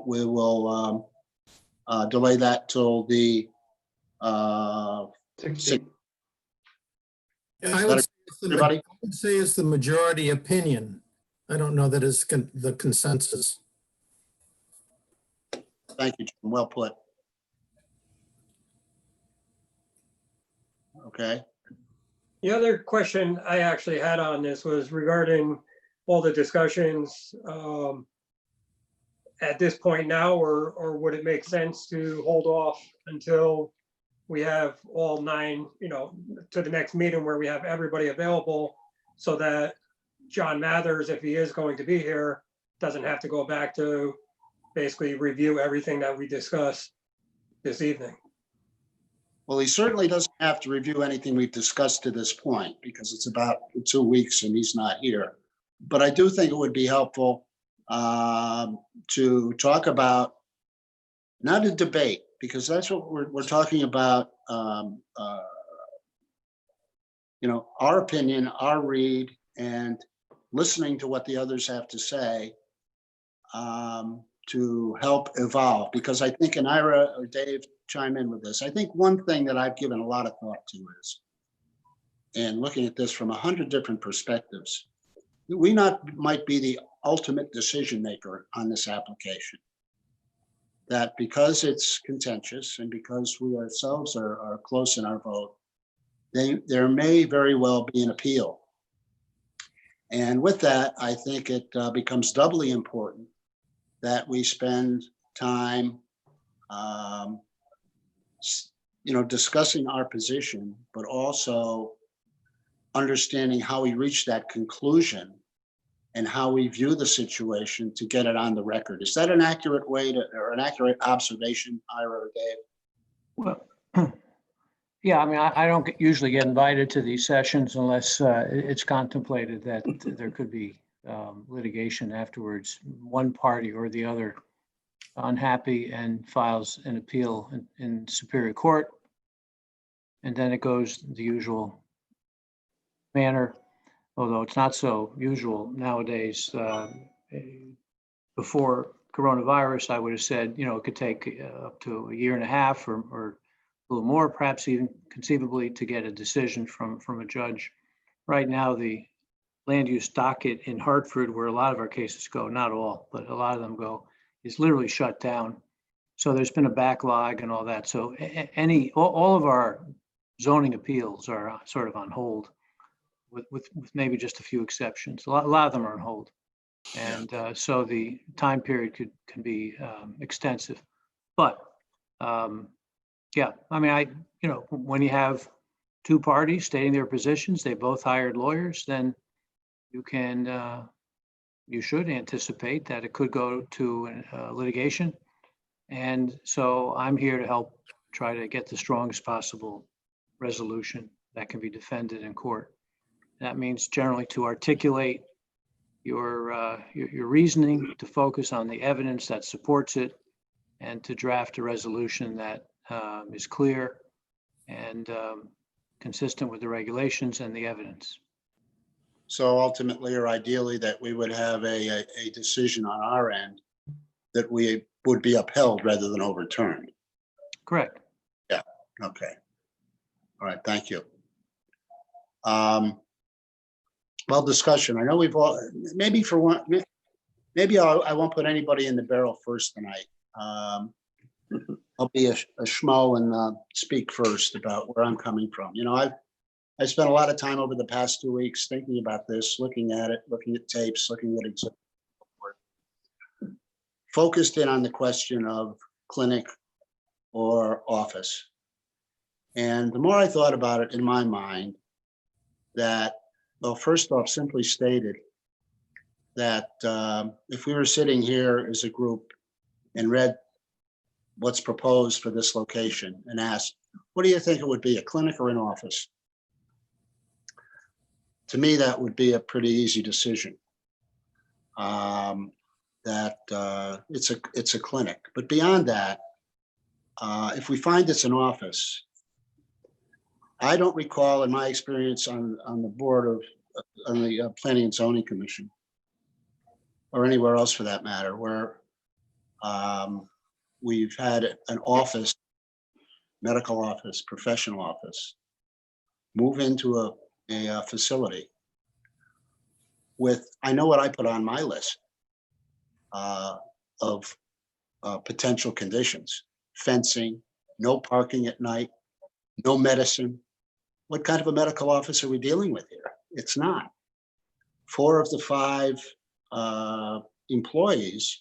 we will delay that till the 16. I would say everybody? it's the majority opinion. I don't know that it's the consensus. Thank you, Jim. Well put. Okay, The other question I actually had on this was regarding all the discussions at this point now, or would it make sense to hold off until we have all 9, you know, to the next meeting where we have everybody available, so that John Mathers, if he is going to be here, doesn't have to go back to basically review everything that we discussed this evening. well, he certainly doesn't have to review anything we've discussed to this point because it's about 2 weeks and he's not here. But I do think it would be helpful to talk about, not a debate, because that's what we're talking about, our opinion, our read, and listening to what the others have to say to help evolve. Because I think, and Ira or Dave chime in with this, I think one thing that I've given a lot of thought to is, and looking at this from 100 different perspectives, we might be the ultimate decision maker on this application. That because it's contentious and because we ourselves are close in our vote, there may very well be an appeal. And with that, I think it becomes doubly important that we spend time, discussing our position, but also understanding how we reach that conclusion and how we view the situation to get it on the record. Is that an accurate way to, or an accurate observation, Ira or Dave? Well, yeah, I mean, I don't usually get invited to these sessions unless it's contemplated that there could be litigation afterwards. One party or the other unhappy and files an appeal in Superior Court. And then it goes the usual manner, although it's not so usual nowadays. Before coronavirus, I would have said, it could take up to a year and a half or a little more, perhaps even conceivably, to get a decision from a judge. Right now, the land use docket in Hartford, where a lot of our cases go, not all, but a lot of them go, is literally shut down. So there's been a backlog and all that. So all of our zoning appeals are sort of on hold, with maybe just a few exceptions. A lot of them are on hold. And so the time period can be extensive. But yeah, I mean, when you have two parties stating their positions, they both hired lawyers, then you should anticipate that it could go to litigation. And so I'm here to help try to get the strongest possible resolution that can be defended in court. That means generally to articulate your reasoning, to focus on the evidence that supports it, and to draft a resolution that is clear and consistent with the regulations and the evidence. So ultimately, or ideally, that we would have a decision on our end that we would be upheld rather than overturned. Correct. Yeah. Okay. All right. Thank you. Well, discussion. I know we've all, maybe for one, maybe I won't put anybody in the barrel first tonight. I'll be a schmo and speak first about where I'm coming from. I spent a lot of time over the past 2 weeks thinking about this, looking at it, looking at tapes, looking at exhibits, focused in on the question of clinic or office. And the more I thought about it in my mind, that, well, first off, simply stated that if we were sitting here as a group and read what's proposed for this location and asked, what do you think it would be, a clinic or an office? To me, that would be a pretty easy decision. That it's a clinic. But beyond that, if we find it's an office, I don't recall in my experience on the board of on the Planning and Zoning Commission, or anywhere else for that matter, where we've had an office, medical office, professional office, move into a facility with, I know what I put on my list of potential conditions: fencing, no parking at night, no medicine. What kind of a medical office are we dealing with here? It's not. 4 of the 5 employees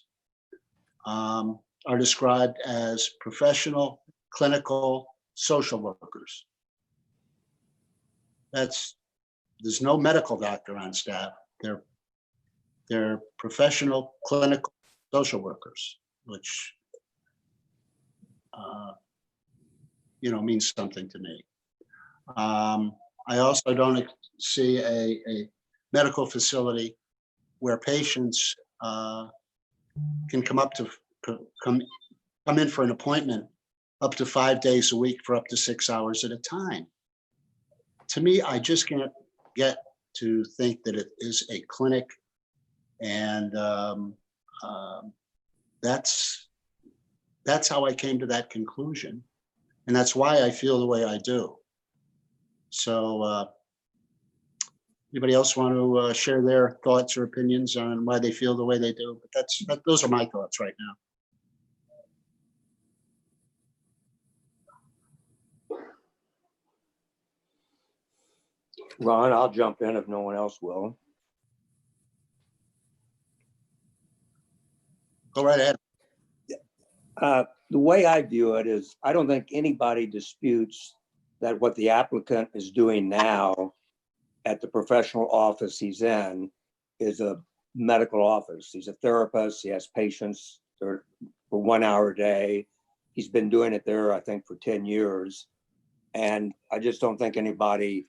are described as professional, clinical, social workers. There's no medical doctor on staff. They're professional, clinical, social workers, which means something to me. I also don't see a medical facility where patients can come in for an appointment up to 5 days a week for up to 6 hours at a time. To me, I just can't get to think that it is a clinic, and that's how I came to that conclusion, and that's why I feel the way I do. So anybody else want to share their thoughts or opinions on why they feel the way they do? But those are my thoughts right now. Ron, I'll jump in if no one else will. Go right ahead. The way I view it is, I don't think anybody disputes that what the applicant is doing now at the professional office he's in is a medical office. He's a therapist. He has patients for 1 hour a day. He's been doing it there, I think, for 10 years. And I just don't think anybody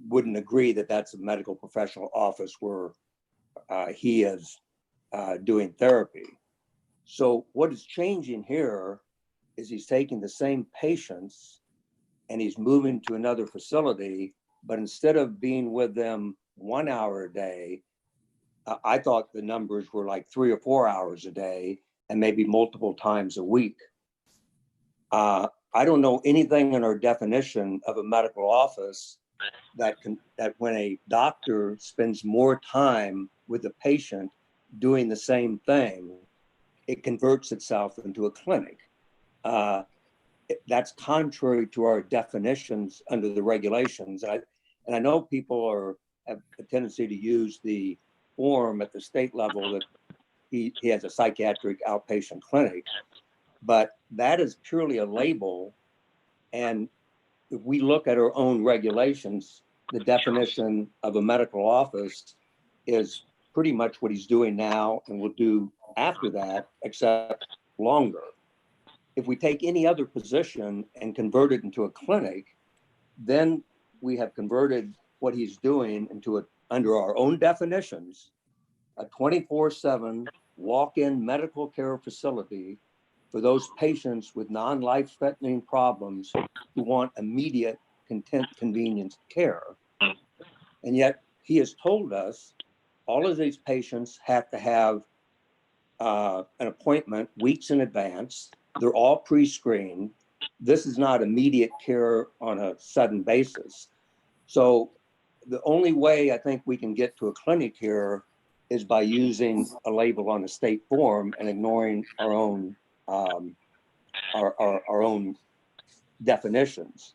wouldn't agree that that's a medical professional office where he is doing therapy. So what is changing here is he's taking the same patients and he's moving to another facility, but instead of being with them 1 hour a day, I thought the numbers were like 3 or 4 hours a day and maybe multiple times a week. I don't know anything in our definition of a medical office that when a doctor spends more time with the patient doing the same thing, it converts itself into a clinic. That's contrary to our definitions under the regulations. And I know people have a tendency to use the form at the state level that he has a psychiatric outpatient clinic, but that is purely a label. And if we look at our own regulations, the definition of a medical office is pretty much what he's doing now and will do after that, except longer. If we take any other position and convert it into a clinic, then we have converted what he's doing into under our own definitions, a 24/7 walk-in medical care facility for those patients with non-life-threatening problems who want immediate convenience care. And yet he has told us all of these patients have to have an appointment weeks in advance. They're all pre-screened. This is not immediate care on a sudden basis. So the only way I think we can get to a clinic here is by using a label on the state form and ignoring our own definitions.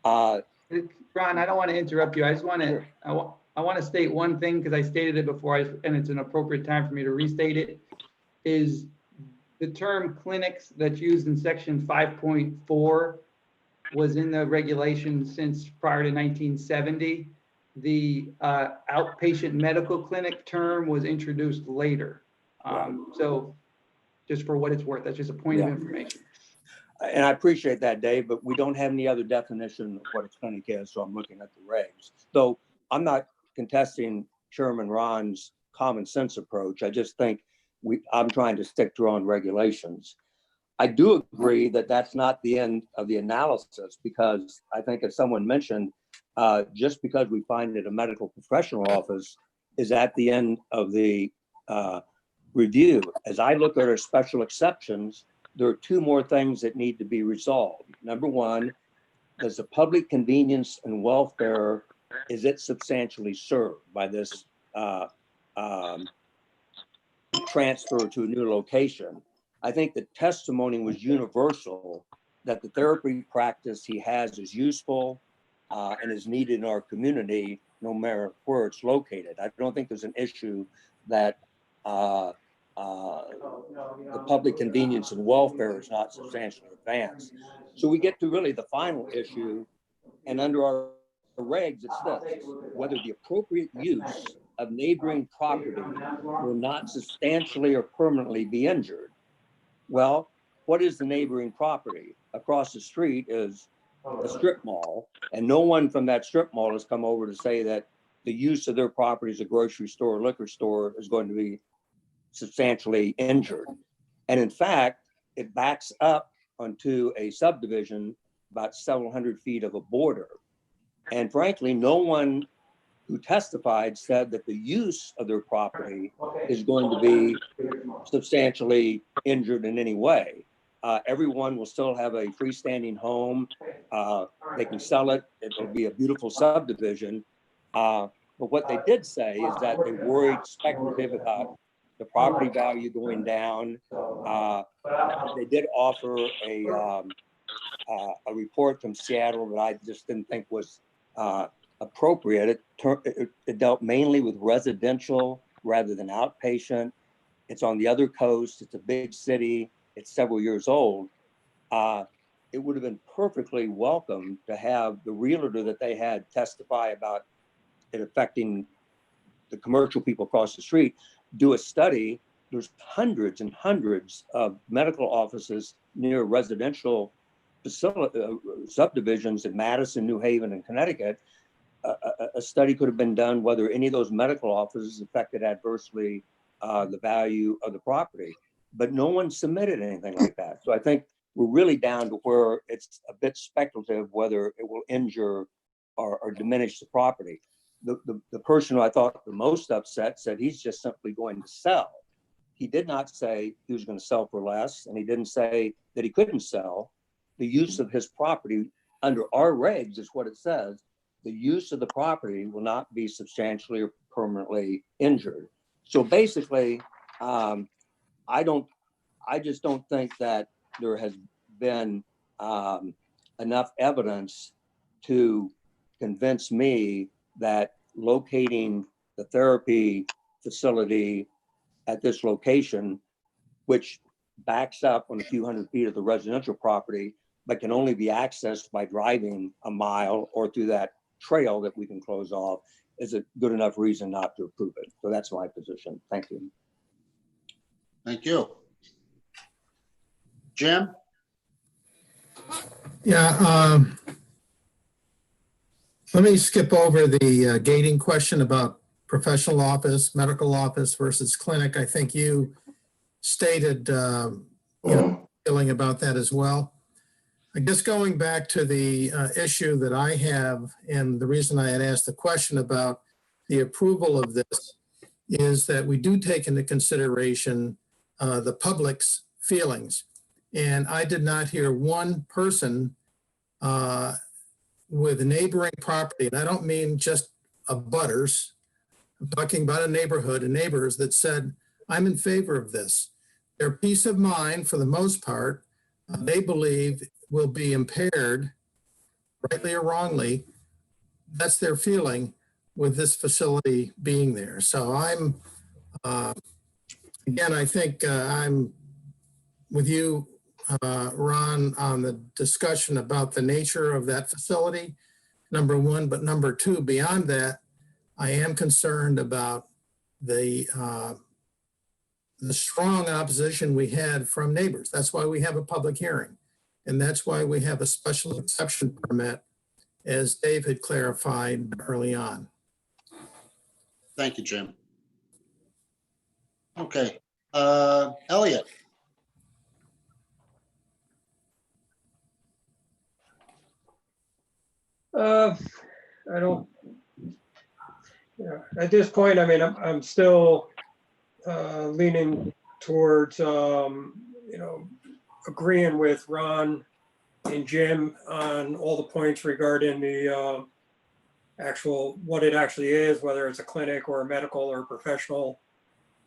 Ron, I don't want to interrupt you. I just want to, I want to state one thing because I stated it before and it's an appropriate time for me to restate it, is the term clinics that's used in section 5.4 was in the regulation since prior to 1970. The outpatient medical clinic term was introduced later. So just for what it's worth, that's just a point of information. And I appreciate that, Dave, but we don't have any other definition of what a clinic is, so I'm looking at the regs. So I'm not contesting Chairman Ron's common sense approach. I just think I'm trying to stick to our own regulations. I do agree that that's not the end of the analysis, because I think, as someone mentioned, just because we find that a medical professional office is at the end of the review. As I look at our special exceptions, there are 2 more things that need to be resolved. Number one, does the public convenience and welfare, is it substantially served by this transfer to a new location? I think the testimony was universal that the therapy practice he has is useful and is needed in our community, no matter where it's located. I don't think there's an issue that the public convenience and welfare is not substantially advanced. So we get to really the final issue, and under our regs, it's this: whether the appropriate use of neighboring property will not substantially or permanently be injured. Well, what is the neighboring property? Across the street is a strip mall, and no one from that strip mall has come over to say that the use of their property as a grocery store or liquor store is going to be substantially injured. And in fact, it backs up onto a subdivision about several hundred feet of a border. And frankly, no one who testified said that the use of their property is going to be substantially injured in any way. Everyone will still have a freestanding home. They can sell it. It'll be a beautiful subdivision. But what they did say is that they worried speculative about the property value going down. They did offer a report from Seattle that I just didn't think was appropriate. It dealt mainly with residential rather than outpatient. It's on the other coast. It's a big city. It's several years old. It would have been perfectly welcome to have the realtor that they had testify about it affecting the commercial people across the street, do a study. There's hundreds and hundreds of medical offices near residential subdivisions in Madison, New Haven, and Connecticut. A study could have been done whether any of those medical offices affected adversely the value of the property, but no one submitted anything like that. So I think we're really down to where it's a bit speculative whether it will injure or diminish the property. The person who I thought the most upset said he's just simply going to sell. He did not say he was going to sell for less, and he didn't say that he couldn't sell. The use of his property under our regs is what it says. The use of the property will not be substantially or permanently injured. So basically, I just don't think that there has been enough evidence to convince me that locating the therapy facility at this location, which backs up on a few hundred feet of the residential property, but can only be accessed by driving a mile or through that trail that we can close off, is a good enough reason not to approve it. So that's my position. Thank you. Thank you. Jim? Yeah, let me skip over the gating question about professional office, medical office versus clinic. I think you stated, feeling about that as well. I guess going back to the issue that I have, and the reason I had asked the question about the approval of this is that we do take into consideration the public's feelings. And I did not hear one person with neighboring property, and I don't mean just abutters. I'm talking about a neighborhood and neighbors that said, I'm in favor of this. Their peace of mind, for the most part, they believe will be impaired, rightly or wrongly. That's their feeling with this facility being there. So I'm, again, I think I'm with you, Ron, on the discussion about the nature of that facility, number one, but number two, beyond that, I am concerned about the strong opposition we had from neighbors. That's why we have a public hearing. And that's why we have a special exception permit, as Dave had clarified early on. Thank you, Jim. Okay, Elliot? I don't, at this point, I mean, I'm still leaning towards, agreeing with Ron and Jim on all the points regarding the what it actually is, whether it's a clinic or a medical or professional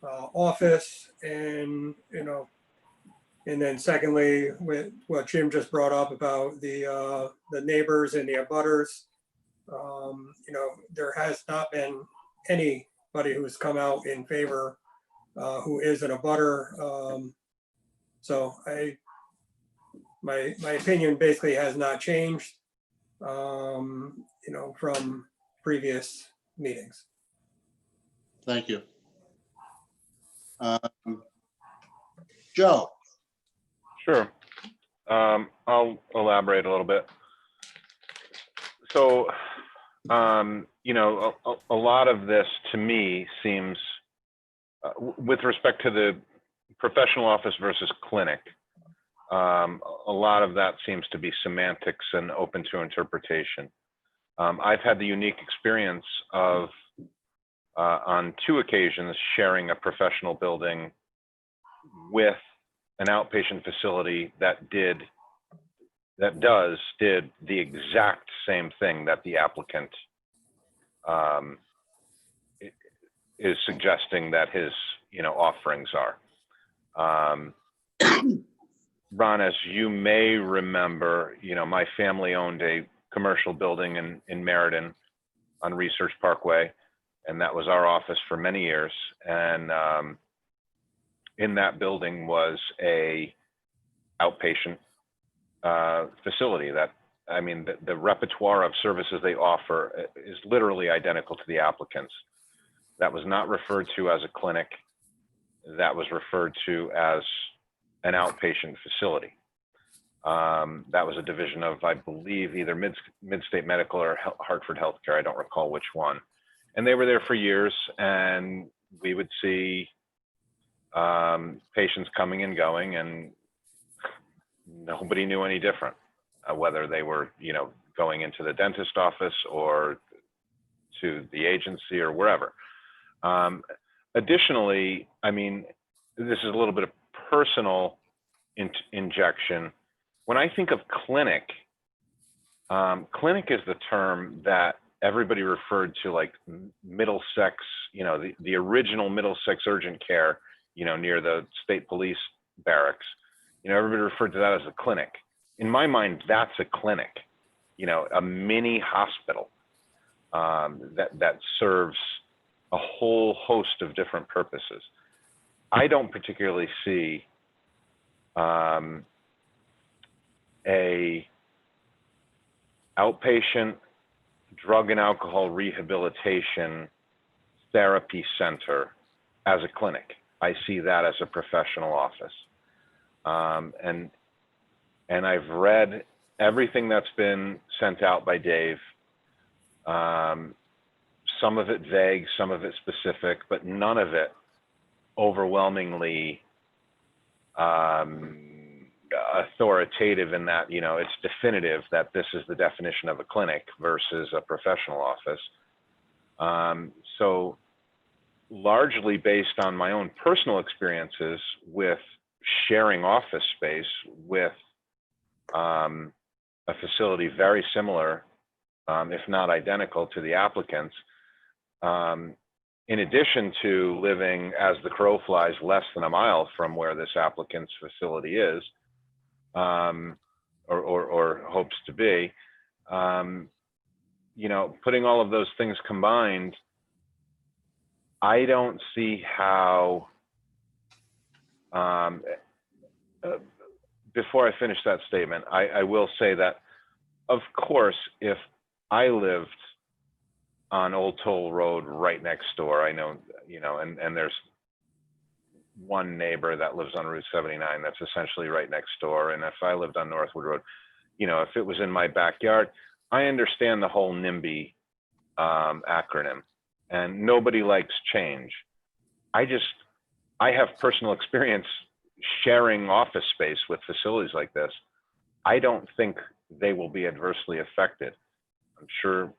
office. And, and then secondly, with what Jim just brought up about the neighbors and the abutters, there has not been anybody who's come out in favor who is an abutter. So my opinion basically has not changed, from previous meetings. Thank you. Joe? Sure. I'll elaborate a little bit. So You know, a lot of this to me seems, with respect to the professional office versus clinic, a lot of that seems to be semantics and open to interpretation. I've had the unique experience of, on 2 occasions, sharing a professional building with an outpatient facility that did the exact same thing that the applicant is suggesting that his, you know, offerings are. Ron, as you may remember, you know, my family owned a commercial building in Meriden on Research Parkway, and that was our office for many years. And in that building was a outpatient facility that, I mean, the repertoire of services they offer is literally identical to the applicants. That was not referred to as a clinic. That was referred to as an outpatient facility. That was a division of, I believe, either Midstate Medical or Hartford Healthcare. I don't recall which one. And they were there for years, and we would see patients coming and going, and nobody knew any different, whether they were, you know, going into the dentist office or to the agency or wherever. Additionally, I mean, this is a little bit of personal injection. When I think of clinic, clinic is the term that everybody referred to, like Middlesex, you know, the original Middlesex urgent care, you know, near the state police barracks. You know, everybody referred to that as a clinic. In my mind, that's a clinic, you know, a mini hospital that serves a whole host of different purposes. I don't particularly see a outpatient drug and alcohol rehabilitation therapy center as a clinic. I see that as a professional office. And I've read everything that's been sent out by Dave. Some of it vague, some of it specific, but none of it overwhelmingly authoritative in that, you know, it's definitive that this is the definition of a clinic versus a professional office. So largely based on my own personal experiences with sharing office space with a facility very similar, if not identical to the applicants, in addition to living as the crow flies less than a mile from where this applicant's facility is, or hopes to be, you know, putting all of those things combined, I don't see how, before I finish that statement, I will say that, of course, if I lived on Old Toll Road right next door, I know, you know, and there's one neighbor that lives on Route 79 that's essentially right next door. And if I lived on Northwood Road, you know, if it was in my backyard, I understand the whole NIMBY acronym, and nobody likes change. I have personal experience sharing office space with facilities like this. I don't think they will be adversely affected. I'm sure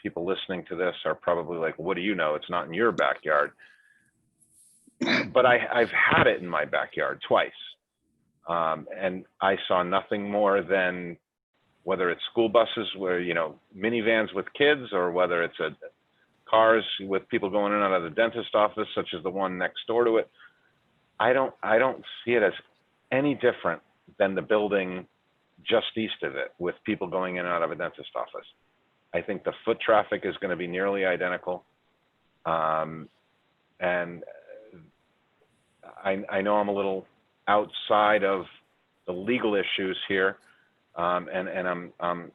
people listening to this are probably like, what do you know? It's not in your backyard. But I've had it in my backyard twice. And I saw nothing more than, whether it's school buses where, you know, minivans with kids, or whether it's cars with people going in and out of the dentist office, such as the one next door to it. I don't see it as any different than the building just east of it with people going in and out of a dentist office. I think the foot traffic is going to be nearly identical. And I know I'm a little outside of the legal issues here, and I'm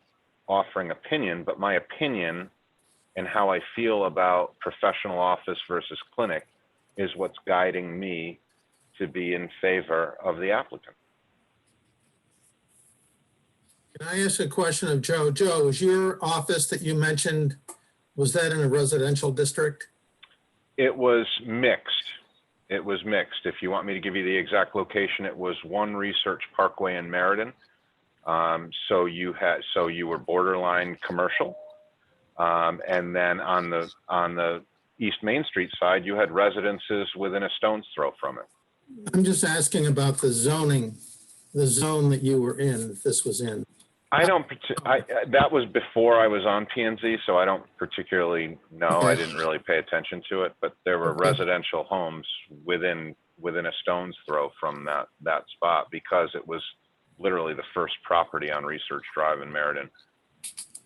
offering opinion, but my opinion and how I feel about professional office versus clinic is what's guiding me to be in favor of the applicant. Can I ask a question of Joe? Joe, is your office that you mentioned, was that in a residential district? It was mixed. It was mixed. If you want me to give you the exact location, it was One Research Parkway in Meriden. So you were borderline commercial. And then on the East Main Street side, you had residences within a stone's throw from it. I'm just asking about the zoning, the zone that you were in, that this was in. That was before I was on P&Z, so I don't particularly know. Okay. I didn't really pay attention to it, but there were Okay. residential homes within a stone's throw from that spot, because it was literally the first property on Research Drive in Meriden,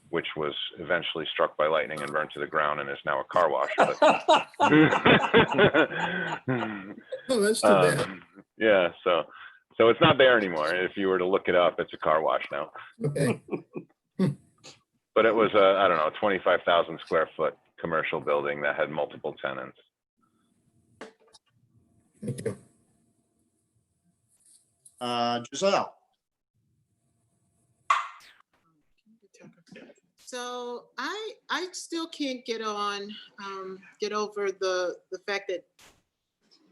which was eventually struck by lightning and burned to the ground and is now a car wash. But Oh, that's too bad. yeah, so it's not there anymore. If you were to look it up, it's a car wash now. Okay. But it was a, I don't know, 25,000 square foot commercial building that had multiple tenants. Thank you. Giselle, So I still can't get over the fact that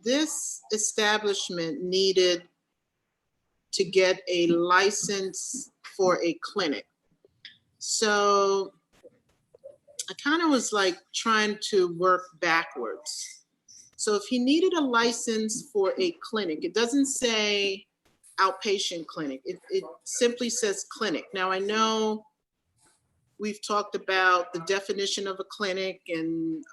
this establishment needed to get a license for a clinic. So I kind of was like trying to work backwards. So if he needed a license for a clinic, it doesn't say outpatient clinic. It simply says clinic. Now I know we've talked about the definition of a clinic, and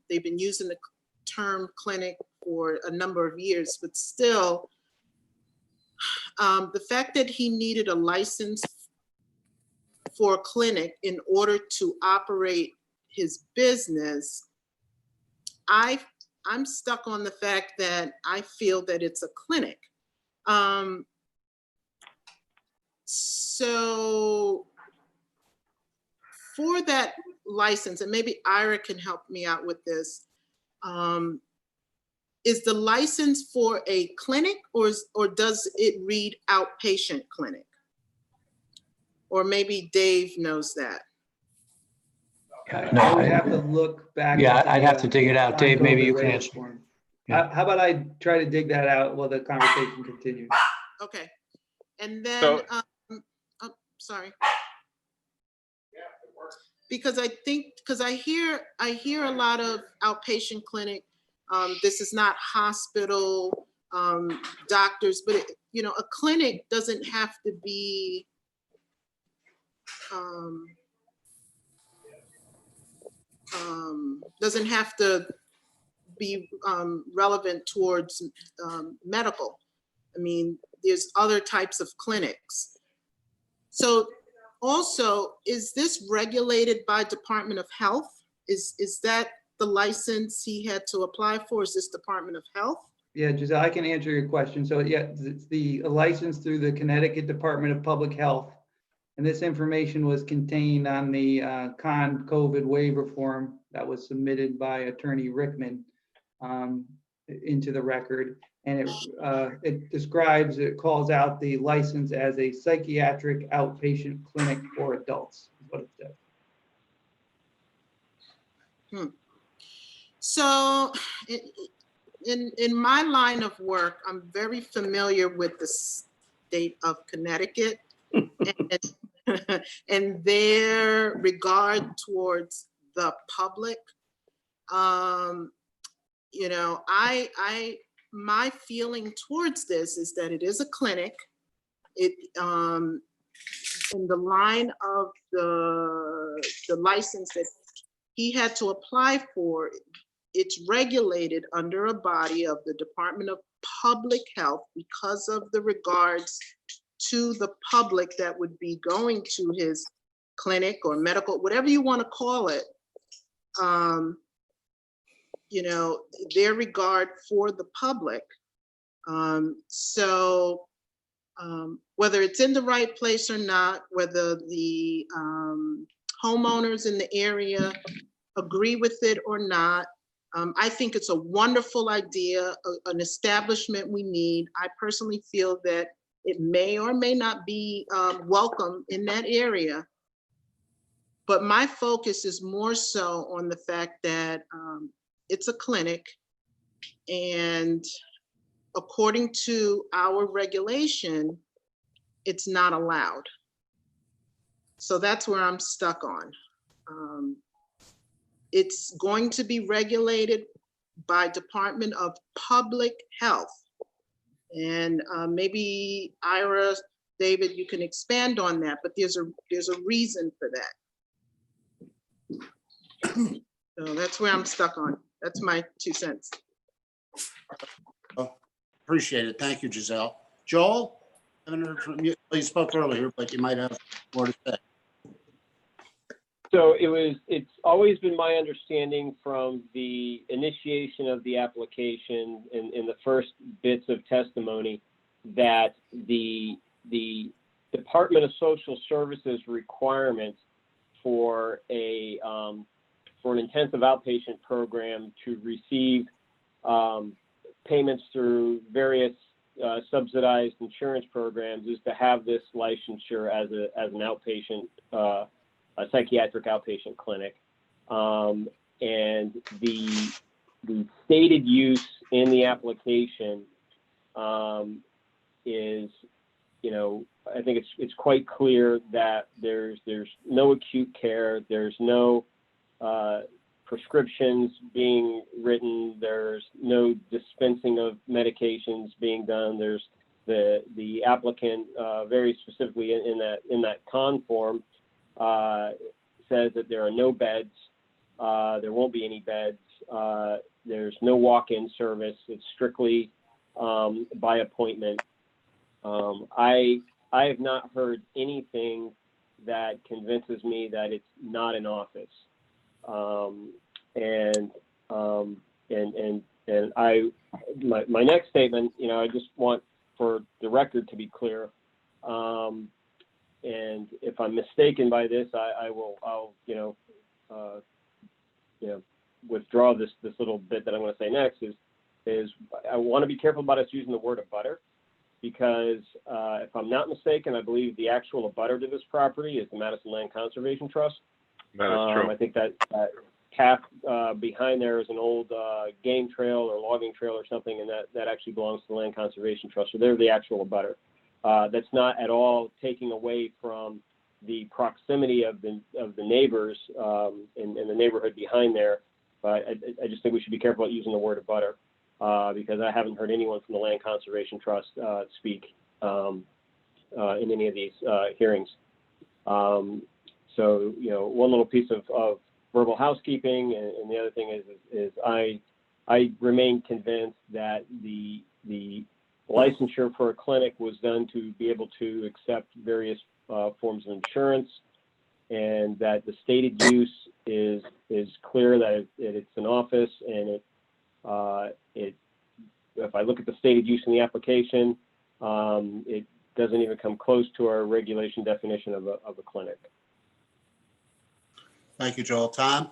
they've been using the term clinic for a number of years, but still, the fact that he needed a license for a clinic in order to operate his business, I'm stuck on the fact that I feel that it's a clinic. So for that license, and maybe Ira can help me out with this, is the license for a clinic, or does it read outpatient clinic? Or maybe Dave knows that. No, I would have to look back. Yeah, at the, I'd have to dig it out. Dave, maybe non-COVID you can waiver answer. form. Yeah. How about I try to dig that out while the conversation continues? Okay. And then, So- oh, sorry. Because I hear a lot of outpatient clinic. This is not hospital, doctors, but a clinic doesn't have to be relevant towards medical. I mean, there's other types of clinics. So also, is this regulated by Department of Health? Is that the license he had to apply for? Is this Department of Health? Yeah, Giselle, I can answer your question. So yeah, it's the license through the Connecticut Department of Public Health. And this information was contained on the COVID waiver form that was submitted by Attorney Rickman into the record. And it calls out the license as a psychiatric outpatient clinic for adults, is what it says. So in my line of work, I'm very familiar with the state of Connecticut and their regard towards the public. My feeling towards this is that it is a clinic. It in the line of the license that he had to apply for, it's regulated under a body of the Department of Public Health because of the regards to the public that would be going to his clinic or medical, whatever you want to call it. Their regard for the public. Whether it's in the right place or not, whether the homeowners in the area agree with it or not, I think it's a wonderful idea, an establishment we need. I personally feel that It may or may not be welcome in that area. But my focus is more so on the fact that it's a clinic, and according to our regulation, it's not allowed. So that's where I'm stuck on. It's going to be regulated by Department of Public Health. And maybe Ira, David, you can expand on that, but there's a reason for that. So that's where I'm stuck on. That's my 2 cents. Appreciate it. Thank you, Giselle. Joel, I haven't heard from you. You spoke earlier, but you might have more to say. So it's always been my understanding from the initiation of the application and in the first bits of testimony that the Department of Social Services requirement for an intensive outpatient program to receive payments through various subsidized insurance programs is to have this licensure as an outpatient, a psychiatric outpatient clinic. And the stated use in the application is, I think it's quite clear that there's no acute care, there's no prescriptions being written, there's no dispensing of medications being done. There's the applicant very specifically in that con form says that there are no beds, there won't be any beds, there's no walk-in service, it's strictly by appointment. I have not heard anything that convinces me that it's not an office. My next statement, I just want for the record to be clear. And if I'm mistaken by this, I'll withdraw this little bit that I'm going to say next is I want to be careful about us using the word abutter, because if I'm not mistaken, I believe the actual abutter to this property is the Madison Land Conservation Trust. That is true. I think that path behind there is an old game trail or logging trail or something, and that actually belongs to the Land Conservation Trust. So they're the actual abutter. That's not at all taking away from the proximity of the neighbors in the neighborhood behind there. But I just think we should be careful about using the word abutter because I haven't heard anyone from the Land Conservation Trust speak in any of these hearings. So, one little piece of verbal housekeeping, and the other thing is I remain convinced that the licensure for a clinic was done to be able to accept various forms of insurance, and that the stated use is clear that it's an office, and if I look at the stated use in the application, it doesn't even come close to our regulation definition of a clinic. Thank you, Joel. Tom?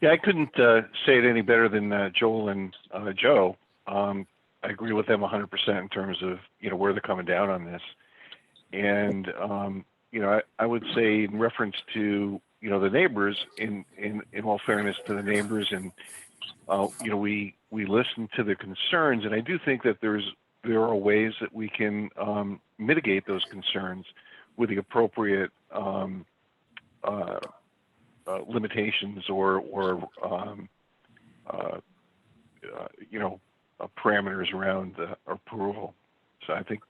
Yeah, I couldn't say it any better than Joel and Joe. I agree with them 100% in terms of, where they're coming down on this. And, I would say in reference to, the neighbors, in all fairness to the neighbors, and, we listen to the concerns, and I do think that there are ways that we can mitigate those concerns with the appropriate limitations or parameters around approval. So I think.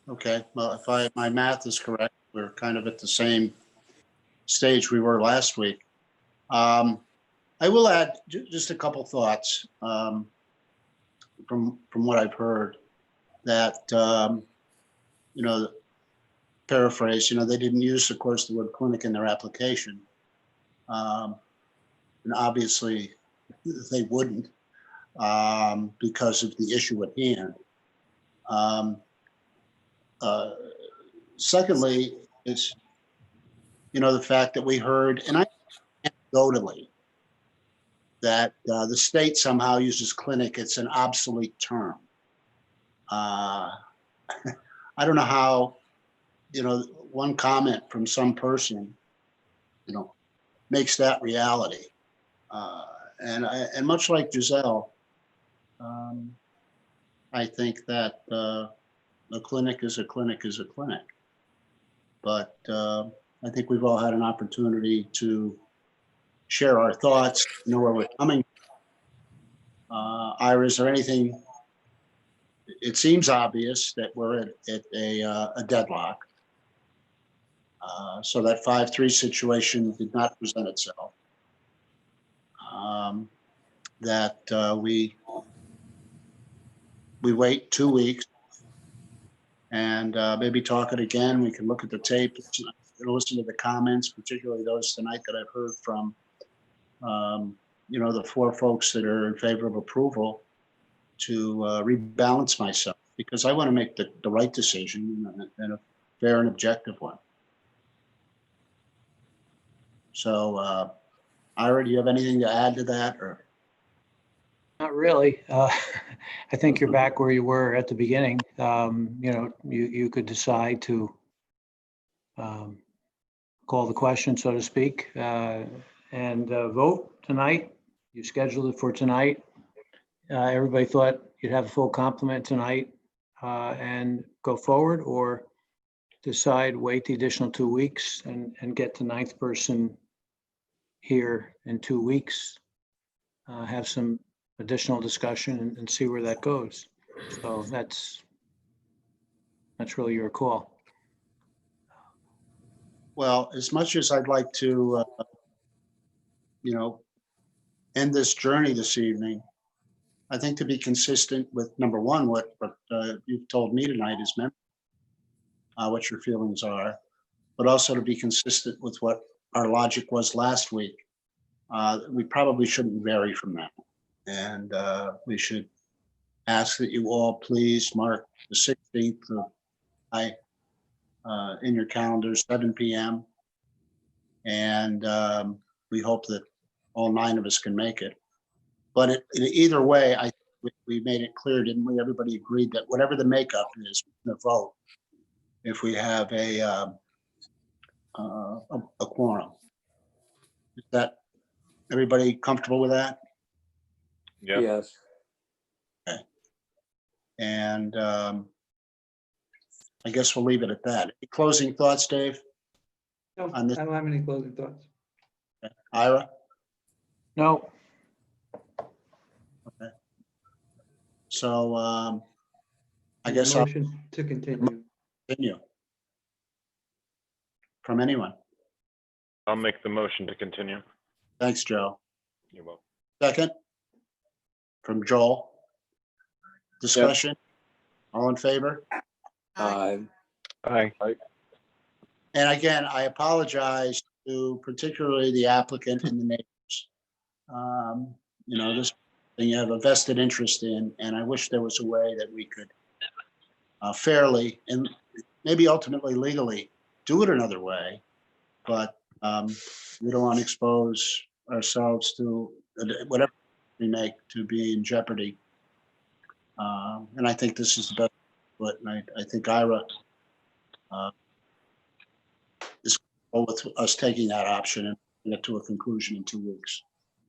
Okay, well, if my math is correct, we're kind of at the same stage we were last week. I will add just a couple thoughts from what I've heard that, paraphrase, they didn't use, of course, the word clinic in their application. And obviously they wouldn't because of the issue at hand. Secondly, is, the fact that we heard, and I anecdotally, that the state somehow uses clinic. It's an obsolete term. I don't know how, one comment from some person, makes that reality. And much like Giselle, I think that a clinic is a clinic is a clinic. But I think we've all had an opportunity to share our thoughts, know where we're coming. Ira, is there anything? It seems obvious that we're at a deadlock. So that 5-3 situation did not present itself. That we wait 2 weeks and maybe talk it again. We can look at the tape, listen to the comments, particularly those tonight that I've heard from, the 4 folks that are in favor of approval, to rebalance myself, because I want to make the right decision and a fair and objective one. So, Ira, do you have anything to add to that, or? Not really. I think you're back where you were at the beginning. You could decide to call the question, so to speak, and vote tonight. You scheduled it for tonight. Everybody thought you'd have a full complement tonight and go forward, or decide, wait the additional 2 weeks and get the 9th person here in 2 weeks, have some additional discussion and see where that goes. So that's really your call. Well, as much as I'd like to, end this journey this evening, I think to be consistent with, number one, what you've told me tonight is what your feelings are, but also to be consistent with what our logic was last week. We probably shouldn't vary from that. And we should ask that you all please mark the 16th in your calendars, 7 p.m. And we hope that all 9 of us can make it. But in either way, we made it clear, didn't we? Everybody agreed that whatever the makeup is, we're going to vote if we have a quorum. Is that everybody comfortable with that? Yeah. Yes. Okay. And I guess we'll leave it at that. Any closing thoughts, Dave? No, On this- I don't have any closing thoughts. Okay. Ira? No, So I guess I'll Motion to continue. continue. From anyone. I'll make the motion to continue. Thanks, Joe. You're welcome. Second? From Joel. Discussion? All in favor? Aye. Aye. And again, I apologize to particularly the applicant and the neighbors. This thing you have a vested interest in, and I wish there was a way that we could fairly and maybe ultimately legally do it another way. But we don't want to expose ourselves to whatever we make to be in jeopardy. And I think this is the best. But I think Ira is cool with us taking that option and get to a conclusion in 2 weeks.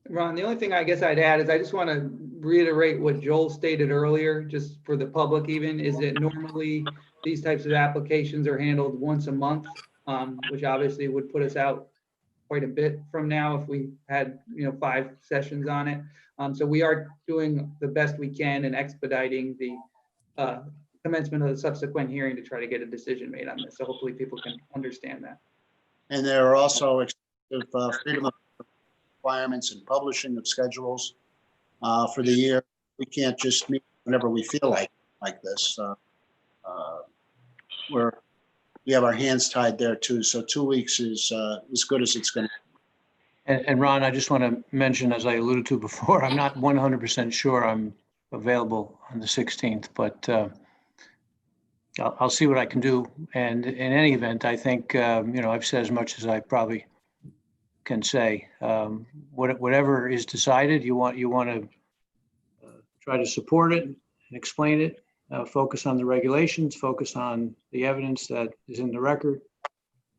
Ron, the only thing I guess I'd add is I just want to reiterate what Joel stated earlier, just for the public even, is that normally these types of applications are handled once a month, which obviously would put us out quite a bit from now if we had, 5 sessions on it. So we are doing the best we can and expediting the commencement of the subsequent hearing to try to get a decision made on this. So hopefully people can understand that. And there are also extensive freedom of requirements and publishing of schedules for the year. We can't just meet whenever we feel like this. We have our hands tied there too. So 2 weeks is as good as it's going to. and Ron, I just want to mention, as I alluded to before, I'm not 100% sure I'm available on the 16th, but I'll see what I can do. And in any event, I think, I've said as much as I probably can say. Whatever is decided, you want to try to support it and explain it, focus on the regulations, focus on the evidence that is in the record,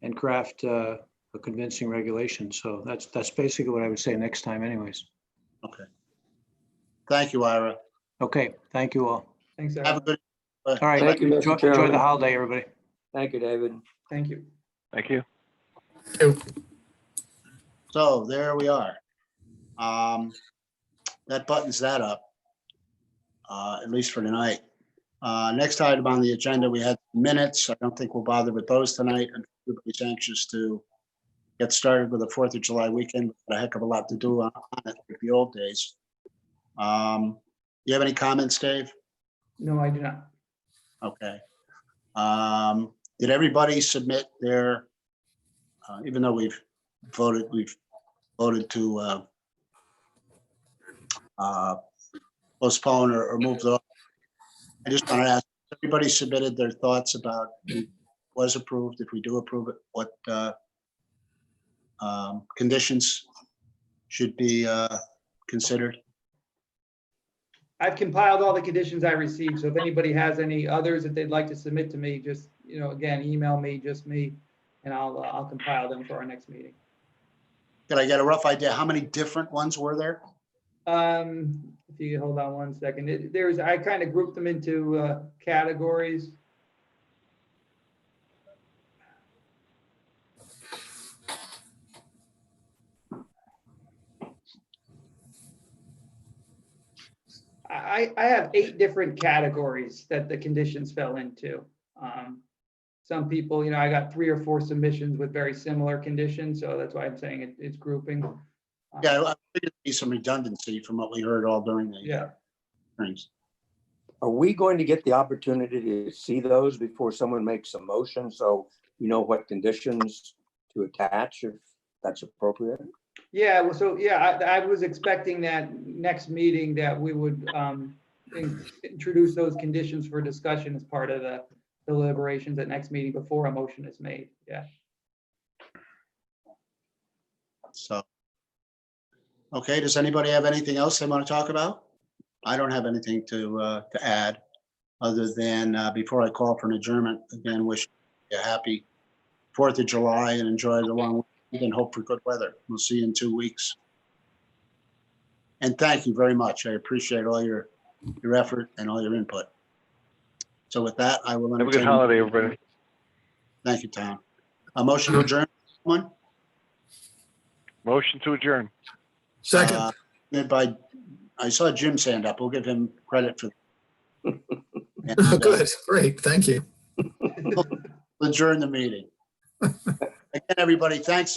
and craft a convincing regulation. So that's basically what I would say next time anyways. Okay. Thank you, Ira. Okay, thank you all. Thanks, Have a Aaron. good. All right, Thank you, Mr. enjoy Chairman. the holiday, everybody. Thank you, David. Thank you. Thank you. So there we are. That buttons that up, at least for tonight. Next item on the agenda, we had minutes. I don't think we'll bother with those tonight. And everybody's anxious to get started with the 4th of July weekend. A heck of a lot to do on it like the old days. You have any comments, Dave? No, I do not. Okay. Did everybody submit their, even though we've voted to postpone or move the, I just want to ask, everybody submitted their thoughts about what was approved, if we do approve it, what conditions should be considered? I've compiled all the conditions I received, so if anybody has any others that they'd like to submit to me, just, again, email me, just me, and I'll compile them for our next meeting. Can I get a rough idea? How many different ones were there? If you hold on one second, I kind of grouped them into categories. I have 8 different categories that the conditions fell into. Some people, I got 3 or 4 submissions with very similar conditions, so that's why I'm saying it's grouping. Yeah, I figured there'd be some redundancy from what we heard all during the Yeah. hearings. Are we going to get the opportunity to see those before someone makes a motion? So you know what conditions to attach if that's appropriate? Yeah, well, so, yeah, I was expecting that next meeting that we would introduce those conditions for discussion as part of the deliberations at next meeting before a motion is made, yeah. So, okay, does anybody have anything else they want to talk about? I don't have anything to add, other than before I call for an adjournment, again, wish you a happy 4th of July and enjoy the long weekend and hope for good weather. We'll see you in 2 weeks. And thank you very much. I appreciate all your effort and all your input. So with that, I will Have a good entertain. holiday, everybody. Thank you, Tom. A motion to adjourn, someone? Motion to adjourn. Second. Made by, I saw Jim's hand up. We'll give him credit for. And, Good, great, thank you. adjourn the meeting. Again, everybody, thanks